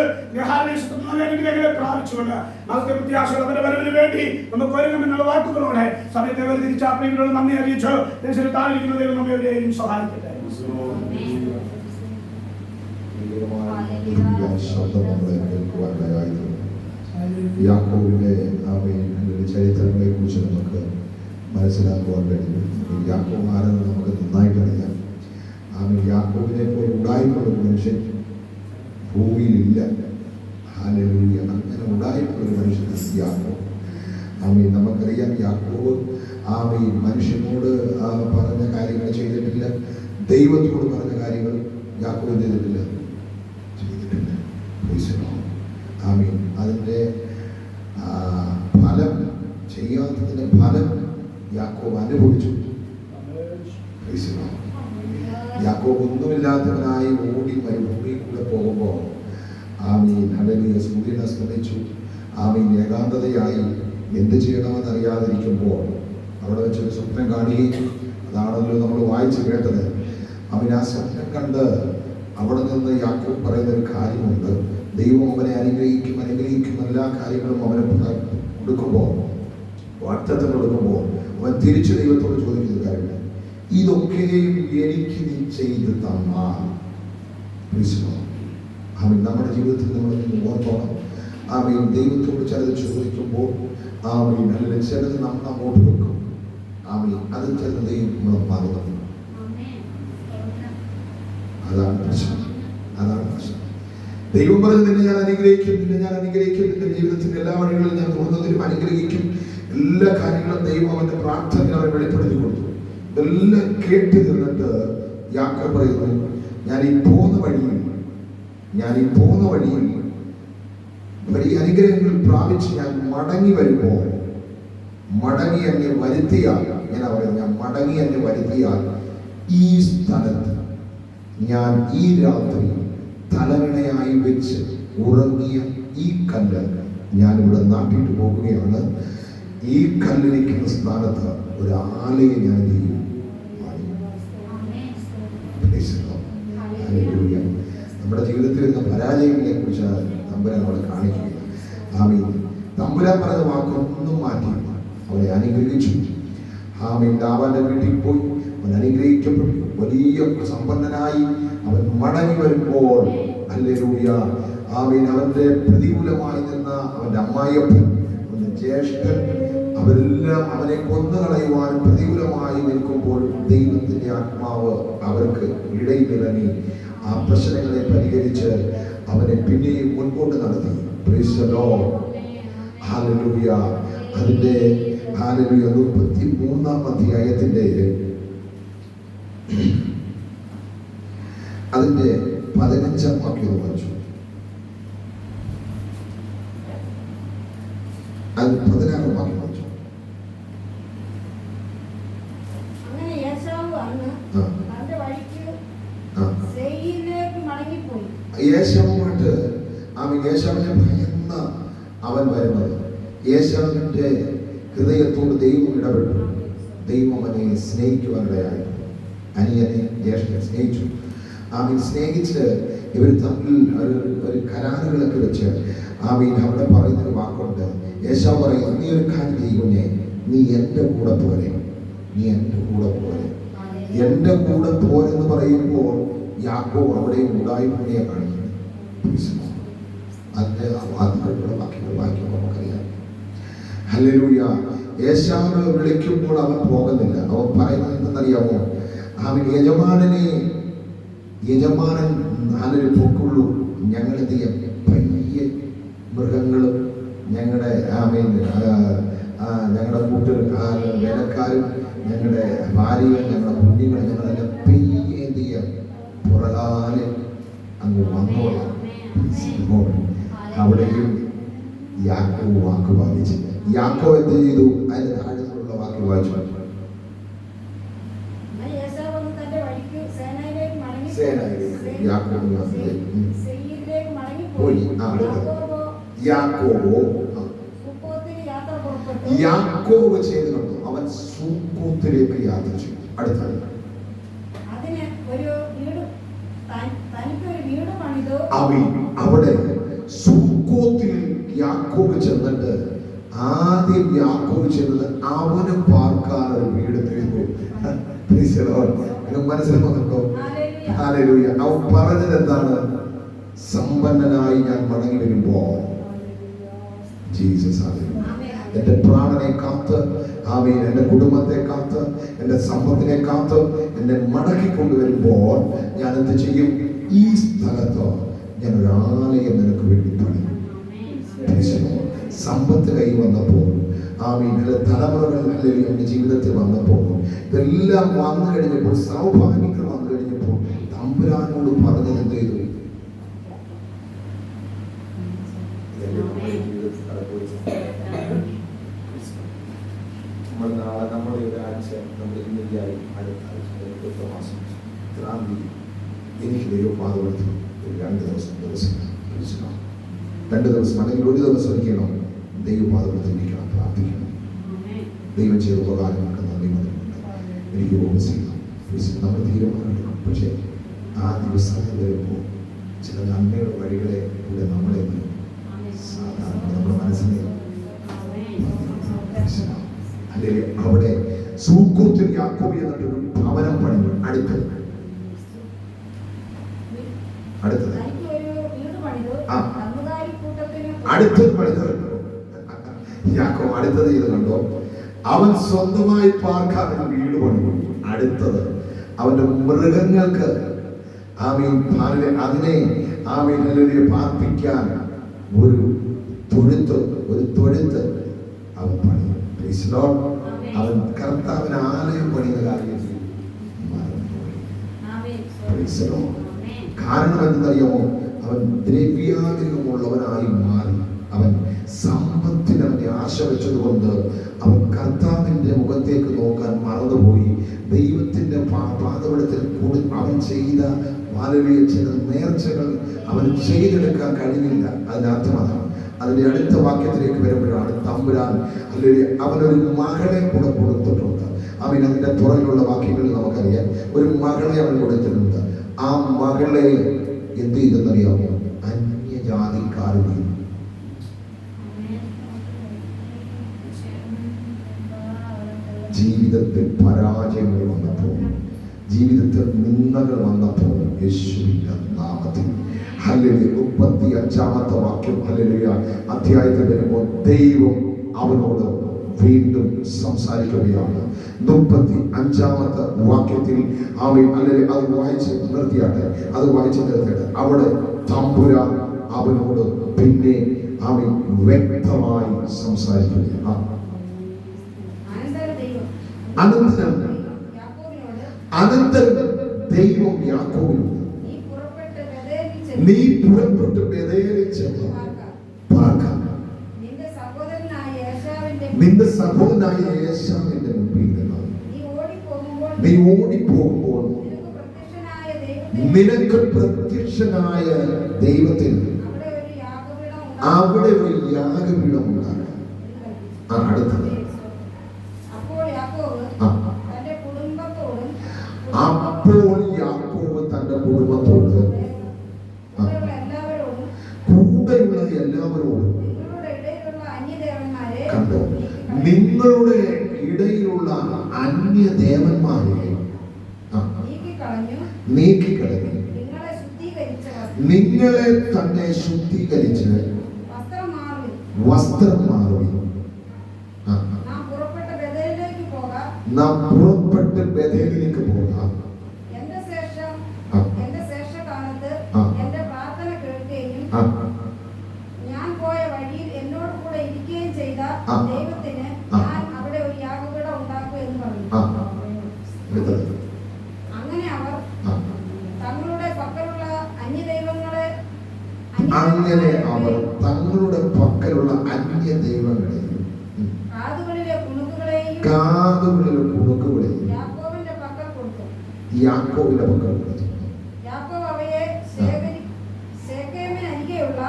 പ്രാപിച്ചുകൊണ്ട് നമുക്ക് പ്രത്യാശയുടെ വരവിന് വേണ്ടി നമുക്ക് ഒരുങ്ങുമെന്നുള്ള വാക്കുകളോടെ സമയത്തെ വേർതിരിച്ച പ്രിയങ്ങളോട് നന്ദി അറിയിച്ച് താഴ്ന്നിരിക്കുന്ന ദൈവം നമ്മെവരെയും സഹായിക്കട്ടെ. ശബ്ദം നമ്മളെ കേൾക്കുവാനായിരുന്നു. യാക്കോബിന്റെ ചരിത്രങ്ങളെ കുറിച്ച് നമുക്ക് മനസ്സിലാക്കുവാൻ കഴിയും. യാക്കോബ് ആരെന്ന് നമുക്ക് നന്നായിട്ട് അറിയാം. യാക്കോബിനെ പോലെ ഉടായ്പുള്ള ഒരു മനുഷ്യൻ ഭൂമിയിലില്ല. ഹല്ലേലൂയ. അങ്ങനെ ഉടായ്പുള്ള ഒരു മനുഷ്യനാണ് യാക്കോബ്. നമുക്കറിയാം യാക്കോബ് മനുഷ്യനോട് പറഞ്ഞ കാര്യങ്ങൾ ചെയ്തിട്ടില്ല. ദൈവത്തോട് പറഞ്ഞ കാര്യങ്ങൾ യാക്കോബ് ചെയ്തിട്ടില്ല. അതിൻ്റെ ഫലം, ചെയ്യാത്തതിന്റെ ഫലം യാക്കോബ് അനുഭവിച്ചു. യാക്കോബ് ഒന്നുമില്ലാത്തവനായി ഓടി മരുഭൂമിയിൽ കൂടെ പോകുമ്പോൾ സൂര്യൻ അസ്തമിച്ചു. ഏകാന്തതയായി എന്ത് ചെയ്യണമെന്ന് അറിയാതിരിക്കുമ്പോൾ അവിടെ വെച്ചൊരു സ്വപ്നം കാണുകയും, അതാണല്ലോ നമ്മൾ വായിച്ചു കേട്ടത്. ആ സ്വപ്നം കണ്ട് അവിടെ നിന്ന് യാക്കോബ് പറയുന്ന ഒരു കാര്യമുണ്ട്. ദൈവം അവനെ അനുഗ്രഹിക്കും എല്ലാ കാര്യങ്ങളും അവനെ കൊടുക്കുമ്പോൾ, വാഗ്ദത്തം കൊടുക്കുമ്പോൾ അവൻ തിരിച്ചു ദൈവത്തോട് ചോദിക്കുന്ന കാര്യമില്ല, ഇതൊക്കെയും എനിക്ക് നീ ചെയ്ത് തന്നാൽ. നമ്മുടെ ജീവിതത്തിൽ നമ്മൾ ഓർത്തോണം. ദൈവത്തോട് ചിലത് ചോദിക്കുമ്പോൾ അല്ലെങ്കിൽ ചിലത് നമ്മൾ അങ്ങോട്ട് വെക്കും. അത് ചിലത് ദൈവം നമ്മളെ മറന്നു. അതാണ് പ്രശ്നം. ദൈവം പറഞ്ഞ് നിന്നെ ഞാൻ അനുഗ്രഹിക്കും, നിന്റെ ജീവിതത്തിന്റെ എല്ലാ വഴികളും ഞാൻ തുറന്നതിലും അനുഗ്രഹിക്കും. എല്ലാ കാര്യങ്ങളും ദൈവം അവന്റെ പ്രാർത്ഥന അവരെ വെളിപ്പെടുത്തി കൊടുത്തു. ഇതെല്ലാം കേട്ട് നിന്നിട്ട് യാക്കോബ് പറയുന്നു, ഞാൻ ഈ പോകുന്ന വഴിയിൽ വലിയ അനുഗ്രഹങ്ങൾ പ്രാപിച്ച് ഞാൻ മടങ്ങി വരുമ്പോൾ, മടങ്ങി എന്നെ വരുത്തിയാൽ, ഈ സ്ഥലത്ത് ഞാൻ ഈ രാത്രി തലവണയായി വെച്ച് ഉറങ്ങിയ ഈ കല്ല് ഞാനിവിടെ നാട്ടിട്ട് പോകുകയാണ്. ഈ കല്ലിരിക്കുന്ന സ്ഥാനത്ത് ഒരു ആലയം ഞാൻ ചെയ്യും. നമ്മുടെ ജീവിതത്തിൽ വരുന്ന പരാജയങ്ങളെ കുറിച്ച് തമ്പുരാൻ അവിടെ കാണിക്കുകയാണ്. തമ്പുരാൻ പറഞ്ഞ വാക്കൊന്നും മാറ്റി അവനെ അനുഗ്രഹിച്ചു. ലാബാന്റെ വീട്ടിൽ പോയി അവൻ അനുഗ്രഹിക്കപ്പെട്ടു. വലിയ സമ്പന്നനായി അവൻ മടങ്ങി വരുമ്പോൾ ഹല്ലേലൂയ, അവന്റെ പ്രതികൂലമായി നിന്ന അവന്റെ അമ്മായിയപ്പൻ, അവന്റെ ജ്യേഷ്ഠൻ, അവരെല്ലാം അവനെ കൊന്നുകളയുവാൻ പ്രതികൂലമായി നിൽക്കുമ്പോൾ ദൈവത്തിന്റെ ആത്മാവ് അവർക്ക് ഇടയിലിറങ്ങി ആ പ്രശ്നങ്ങളെ പരിഹരിച്ച് അവനെ പിന്നെയും മുൻപോട്ട് നടത്തി. Praise the Lord. ഹല്ലേലൂയ. അതിന്റെ 33-ാം അധ്യായത്തിന്റെ അതിന്റെ 15-ാം വാക്യം വായിച്ചു. അത് 16-ാം വാക്യം വായിച്ചു. അങ്ങനെ യേശാവ് അന്ന് തന്റെ വഴിക്ക് സെയീരിലേക്ക് മടങ്ങിപ്പോയി. യേശാവുമായിട്ട് യേശാവിനെ ഭയന്ന് അവൻ വരുന്നത്. യേശാവിന്റെ ഹൃദയത്തോട് ദൈവം ഇടപെട്ടു. ദൈവം അവനെ സ്നേഹിക്കുവാനിടയായി. അനിയനെ ജ്യേഷ്ഠനെ സ്നേഹിച്ചു. സ്നേഹിച്ച് ഇവർ തമ്മിൽ ഒരു കരാറുകളൊക്കെ വെച്ച് അവിടെ പറയുന്നൊരു വാക്കുണ്ട്. യേശാവ് പറയുന്നത്, നീ ഒരു കാര്യം ചെയ്യുന്നേ, നീ എൻ്റെ കൂടെ പോരെ. എൻ്റെ കൂടെ പോരെന്ന് പറയുമ്പോൾ യാക്കോബ് അവിടെ ഉടായ്പയെ കാണിക്കുന്നു. അതിന്റെ വാക്കുകളുടെ വാക്യങ്ങൾ വായിക്കുമ്പോൾ നമുക്കറിയാം. ഹല്ലേലൂയ. യേശാവ് വിളിക്കുമ്പോൾ അവൻ പോകുന്നില്ല. അവൻ പറയുന്നത് എന്തെന്നറിയാമോ? യജമാനൻ നല്ലൊരു പൊക്കുള്ളൂ. ഞങ്ങളെന്ത് ചെയ്യാം? പയ്യെ മൃഗങ്ങളും ഞങ്ങളുടെ വേലക്കാരും ഞങ്ങളുടെ ഭാര്യയും ഞങ്ങളുടെ കുഞ്ഞുങ്ങളും ഞങ്ങളെല്ലാം പയ്യെ എന്ത് ചെയ്യാം? പുറകാലെ അങ്ങ് വന്നോളാം. അവിടെയും യാക്കോബ് വാക്ക് പാലിച്ചില്ല. യാക്കോബ് എന്ത് ചെയ്തു? അതിന്റെ താഴത്തുള്ള വാക്ക് വായിച്ചു. അങ്ങനെ ഏശാവ് വന്ന് തന്റെ വഴിക്ക് സേനയിലേക്ക് മടങ്ങി യാക്കോബ് സെയീരിലേക്ക് പോയി. മടങ്ങിപ്പോയി. യാക്കോബോ സുക്കോത്തിന് യാത്ര പുറപ്പെട്ടു. യാക്കോബ് ചെയ്ത് കണ്ടു. അവൻ സുക്കോത്തിലേക്ക് യാത്ര ചെയ്തു. അടുത്തത് അതിന് ഒരു വീട് തനിക്കൊരു വീട് പണിതു. അവിടെ സുക്കോത്തിൽ യാക്കോബ് ചെന്നിട്ട് ആദ്യം യാക്കോബ് ചെന്നത് അവന് പാർക്കാൻ ഒരു വീട് തീർന്നു. മനസ്സിലാക്കുന്നുണ്ടോ? ഹല്ലേലൂയ. അവൻ പറഞ്ഞത് എന്താണ്? സമ്പന്നനായി ഞാൻ മടങ്ങി വരുമ്പോൾ ജീസസ് എന്റെ പ്രാണനെ കാത്ത്, ആമേൻ, എന്റെ കുടുംബത്തെ കാത്ത്, എന്റെ സമ്പത്തിനെ കാത്ത് എന്നെ മടക്കി കൊണ്ടുവരുമ്പോൾ ഞാൻ എന്ത് ചെയ്യും? ഈ സ്ഥലത്ത് ഞാൻ ഒരു ആലയം നിനക്ക് വേണ്ടി പണിയും. സമ്പത്ത് കൈ വന്നപ്പോൾ, ആമേൻ, തലമുറകൾ അല്ലെങ്കിൽ എന്റെ ജീവിതത്തിൽ വന്നപ്പോൾ, ഇതെല്ലാം വന്നു കഴിഞ്ഞപ്പോൾ, സൗഭാഗ്യങ്ങൾ വന്നു കഴിഞ്ഞപ്പോൾ തമ്പുരാനോട് പറഞ്ഞത് എന്ത് ചെയ്തു? നമ്മുടെ ഒരാഴ്ച നമ്മുടെ ഇന്നലെയായി അടുത്ത ആഴ്ച മാസം ക്രാന്തി എനിക്ക് ദൈവപാദത്തിൽ ഒരു 2 ദിവസം അല്ലെങ്കിൽ 1 ദിവസം ഇരിക്കണം. ദൈവപാദത്തിൽ ഇരിക്കണം, പ്രാർത്ഥിക്കണം. ദൈവം ചെയ്ത ഉപകാരങ്ങൾക്ക് നന്ദി പറയുന്നുണ്ട്. എനിക്ക് ഓർമ്മ നമ്മൾ തീരുമാനമെടുക്കും. പക്ഷേ ആ ദിവസങ്ങൾ വരുമ്പോൾ ചില നന്മയുടെ വഴികളെ കൂടെ നമ്മളെ സാധാരണ നമ്മുടെ മനസ്സിനെ അല്ലെങ്കിൽ അവിടെ സൂക്കോത്തിൽ യാക്കോബ് എന്നിട്ടൊരു ഭവനം പണിഞ്ഞു. അടുത്തത് അടുത്തത് പണിതത് യാക്കോബ് അടുത്തത് ചെയ്ത് കണ്ടോ? അവൻ സ്വന്തമായി പാർക്കാൻ ഒരു വീട് പണിഞ്ഞു. അടുത്തത് അവന്റെ മൃഗങ്ങൾക്ക് അതിനെ പാർപ്പിക്കാൻ ഒരു തൊഴുത്ത് അവൻ പണിയും. അവൻ കർത്താവിന് ആലയം പണിയുന്ന കാര്യത്തിൽ കാരണം എന്തെന്നറിയാമോ? അവൻ ദ്രവ്യാഗ്രഹമുള്ളവനായി മാറി. അവൻ സമ്പത്തിന് അവനെ ആശ വെച്ചതുകൊണ്ട് അവൻ കർത്താവിന്റെ മുഖത്തേക്ക് നോക്കാൻ മറന്നുപോയി. ദൈവത്തിന്റെ പാദപീഠത്തിൽ കൂടി അവൻ ചെയ്ത ചില നേർച്ചകൾ അവൻ ചെയ്തെടുക്കാൻ കഴിഞ്ഞില്ല. അതിനർത്ഥം അതാണ്. അതിന്റെ അടുത്ത വാക്യത്തിലേക്ക് വരുമ്പോഴാണ് തമ്പുരാൻ അല്ലെങ്കിൽ അവനൊരു മകളെ കൂടെ കൊടുത്തിട്ടുണ്ട്. അവൻ അതിന്റെ പുറകിലുള്ള വാക്യങ്ങൾ നമുക്കറിയാം. ഒരു മകളെ അവൻ കൊടുത്തിട്ടുണ്ട്. ആ മകളെ എന്ത് ചെയ്തെന്നറിയാമോ? അന്യജാതിക്കാരുടെ ജീവിതത്തിൽ പരാജയങ്ങൾ വന്നപ്പോൾ, ജീവിതത്തിൽ നിന്ദകൾ വന്നപ്പോൾ യേശുവിന്റെ നാമത്തിൽ ഹല്ലേലൂയ 35-ാമത്തെ വാക്യം ഹല്ലേലൂയ അധ്യായത്തിൽ വരുമ്പോൾ ദൈവം അവനോട് വീണ്ടും സംസാരിക്കുകയാണ്. 35-ാമത്തെ വാക്യത്തിൽ അവൻ അല്ലെങ്കിൽ അത് വായിച്ച് നിർത്തിയാട്ടെ, അവിടെ തമ്പുരാൻ അവനോട് പിന്നെ അവൻ വ്യക്തമായി സംസാരിക്കുകയാണ്. അനന്തരം ദൈവം യാക്കോബിനോട് നീ പുറപ്പെട്ട് ബേഥേലിൽ ചെന്ന് പാർക്കാം. നിന്റെ സഹോദരനായ ഏശാവിന്റെ മുമ്പിൽ നിന്ന് നീ ഓടിപ്പോകുമ്പോൾ നിനക്ക് പ്രത്യക്ഷനായ ദൈവത്തിന് അവിടെ ഒരു യാഗപീഠം ഉണ്ടാകും. അടുത്തത് അപ്പോൾ യാക്കോബ് തന്റെ കുടുംബത്തോട് കൂടെയുള്ള എല്ലാവരോടും കണ്ടോ, നിങ്ങളുടെ ഇടയിലുള്ള അന്യദേവന്മാരെ നീക്കിക്കളഞ്ഞു നിങ്ങളെ തന്നെ ശുദ്ധീകരിച്ച് വസ്ത്രം മാറി നാം പുറപ്പെട്ട് ബേഥേലിലേക്ക് പോകാം. ഞാൻ പോയ വഴിയിൽ എന്നോട് കൂടെ ഇരിക്കുകയും ചെയ്ത ദൈവത്തിന് ഞാൻ അവിടെ ഒരു യാഗപീഠം ഉണ്ടാക്കും എന്ന് പറഞ്ഞു. അങ്ങനെ അവർ തങ്ങളുടെ പക്കലുള്ള അന്യദൈവങ്ങളെ പക്കലുള്ള അന്യ ദൈവങ്ങളെയും കാതുകളിലെ കുണുക്കുകളെയും കാതുകളിലെ കുണുക്കുകളെയും യാക്കോബിന്റെ പക്കൽ കൊടുത്തു. യാക്കോബിന്റെ പക്കൽ കൊടുത്തു. യാക്കോബ് അവയെ ശെഖേമിനരികെയുള്ള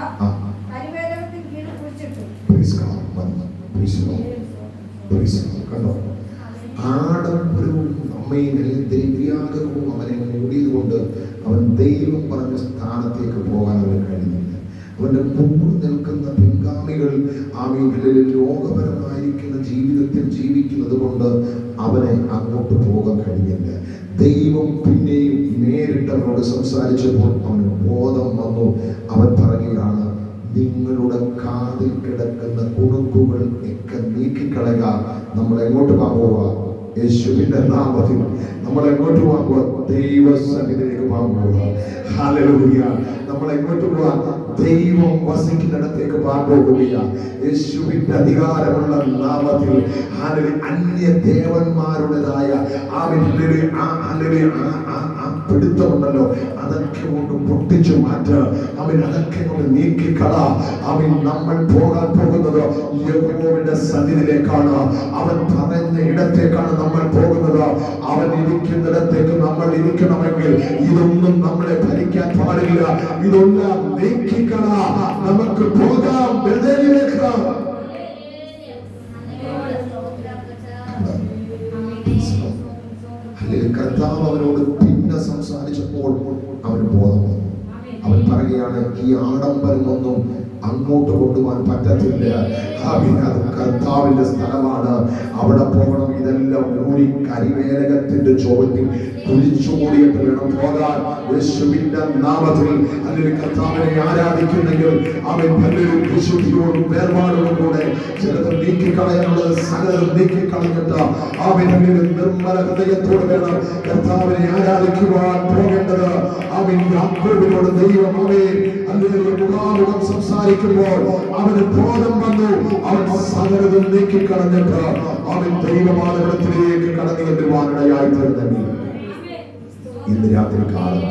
കരിവേലകത്തിന് കീഴിൽ കുഴിച്ചിട്ടു. Praise God. Praise the Lord. Praise the Lord. കണ്ടോ, ആഡംബരവും അമ്മയിലെ ദ്രവ്യാഗവും അവനെ മൂടിയത് കൊണ്ട് അവൻ ദൈവം പറഞ്ഞ സ്ഥാനത്തേക്ക് പോകാൻ അവന് കഴിഞ്ഞില്ല. അവന്റെ മുമ്പ് നിൽക്കുന്ന പിൻഗാമികൾ ആമേൻ ലോകപരമായിരിക്കുന്ന ജീവിതത്തിൽ ജീവിക്കുന്നത് കൊണ്ട് അവനെ അങ്ങോട്ട് പോകാൻ കഴിഞ്ഞില്ല. ദൈവം പിന്നെയും നേരിട്ട് അവനോട് സംസാരിച്ചപ്പോൾ അവന് ബോധം വന്നു. അവൻ പറയുകയാണ്, നിങ്ങളുടെ കാതിൽ കിടക്കുന്ന കുണുക്കുകൾ ഒക്കെ നീക്കിക്കളയുക. നമ്മൾ എങ്ങോട്ട് പോകുക? യേശുവിന്റെ നാമത്തിൽ നമ്മൾ എങ്ങോട്ട് പോകുക? ദൈവസന്നിധിയിലേക്ക് പോകുക. ഹല്ലേലൂയ. നമ്മൾ എങ്ങോട്ട് പോകാൻ? ദൈവം വസിക്കുന്നിടത്തേക്ക് പോകുകയാണ്. യേശുവിന്റെ അധികാരമുള്ള നാമത്തിൽ അന്യ ദേവന്മാരുടേതായ പിടുത്തമുണ്ടല്ലോ, അതൊക്കെ കൊണ്ട് പൊട്ടിച്ചു മാറ്റുക. അതൊക്കെ കൊണ്ട് നീക്കിക്കള. നമ്മൾ പോകാൻ പോകുന്നത് യഹോവയുടെ സന്നിധിയിലേക്കാണ്. അവൻ പറയുന്ന ഇടത്തേക്കാണ് നമ്മൾ പോകുന്നത്. അവൻ ഇരിക്കുന്നിടത്തേക്ക് നമ്മൾ ഇരിക്കണമെങ്കിൽ ഇതൊന്നും നമ്മളെ ഭരിക്കാൻ പാടില്ല. ഇതൊന്നും നീക്കിക്കള. നമുക്ക് പോകാം ബേഥേലിലേക്ക്. കർത്താവ് അവനോട് പിന്നെ സംസാരിച്ചപ്പോൾ അവന് ബോധം വന്നു. അവൻ പറയുകയാണ്, ഈ ആഡംബരമൊന്നും അങ്ങോട്ട് കൊണ്ടുപോകാൻ പറ്റത്തില്ല. അത് കർത്താവിന്റെ സ്ഥലമാണ്, അവിടെ പോകണം. ഇതെല്ലാം ഊരി കരിവേലകത്തിന്റെ ചോദ്യം കുഴിച്ചുകൂടിയിട്ട് വേണം പോകാൻ. യേശുവിന്റെ നാമത്തിൽ അല്ലെങ്കിൽ കർത്താവിനെ ആരാധിക്കുന്നെങ്കിൽ അവൻ നല്ലൊരു വിശുദ്ധിയോടും വേർപാടോടും കൂടെ ചിലത് നീക്കിക്കളയാനുള്ളത് സകലം നീക്കിക്കളഞ്ഞിട്ട് അവൻ നിർമ്മല ഹൃദയത്തോട് വേണം കർത്താവിനെ ആരാധിക്കുവാൻ പോകേണ്ടത്. അവൻ യാക്കോബിനോട് ദൈവം അല്ലെങ്കിൽ മുഖാമുഖം സംസാരിക്കുമ്പോൾ അവന് ബോധം വന്നു. അവൻ സകലതും നീക്കിക്കളഞ്ഞിട്ട് അവൻ ദൈവമാനത്തിലേക്ക് കടന്നു ചെല്ലുവാനിടയായി തീർന്നെങ്കിൽ ഇന്ന് രാത്രി കാലം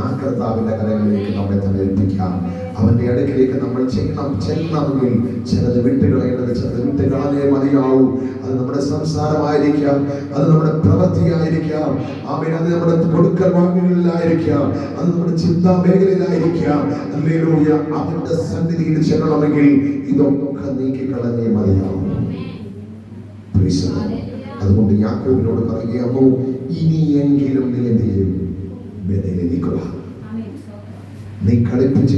ആ കർത്താവിന്റെ കരങ്ങളിലേക്ക് നമ്മെ തന്നെ ഏൽപ്പിക്കാം. അവന്റെ അടുക്കിലേക്ക് നമ്മൾ ചെല്ലണമെങ്കിൽ ചിലത് വിട്ടുകളയേണ്ടത് ചിലത് വിട്ടുകളഞ്ഞേ മതിയാവൂ. അത് നമ്മുടെ സംസാരമായിരിക്കാം, അത് നമ്മുടെ പ്രവൃത്തിയായിരിക്കാം, അത് നമ്മുടെ കൊടുക്കൽ വാങ്ങുകളിലായിരിക്കാം, അത് നമ്മുടെ ചിന്താ മേഖലയിലായിരിക്കാം. ഹല്ലേലൂയ. അവന്റെ സന്നിധിയിൽ ചെല്ലണമെങ്കിൽ ഇതൊക്കെ നീക്കിക്കളഞ്ഞേ മതിയാവൂ. അതുകൊണ്ട് യാക്കോബിനോട് പറയുകയാണോ, ഇനിയെങ്കിലും നീ എന്ത് ചെയ്യും? ബേഥേലിൽ നിൽക്കുക. നീ കളിപ്പിച്ച്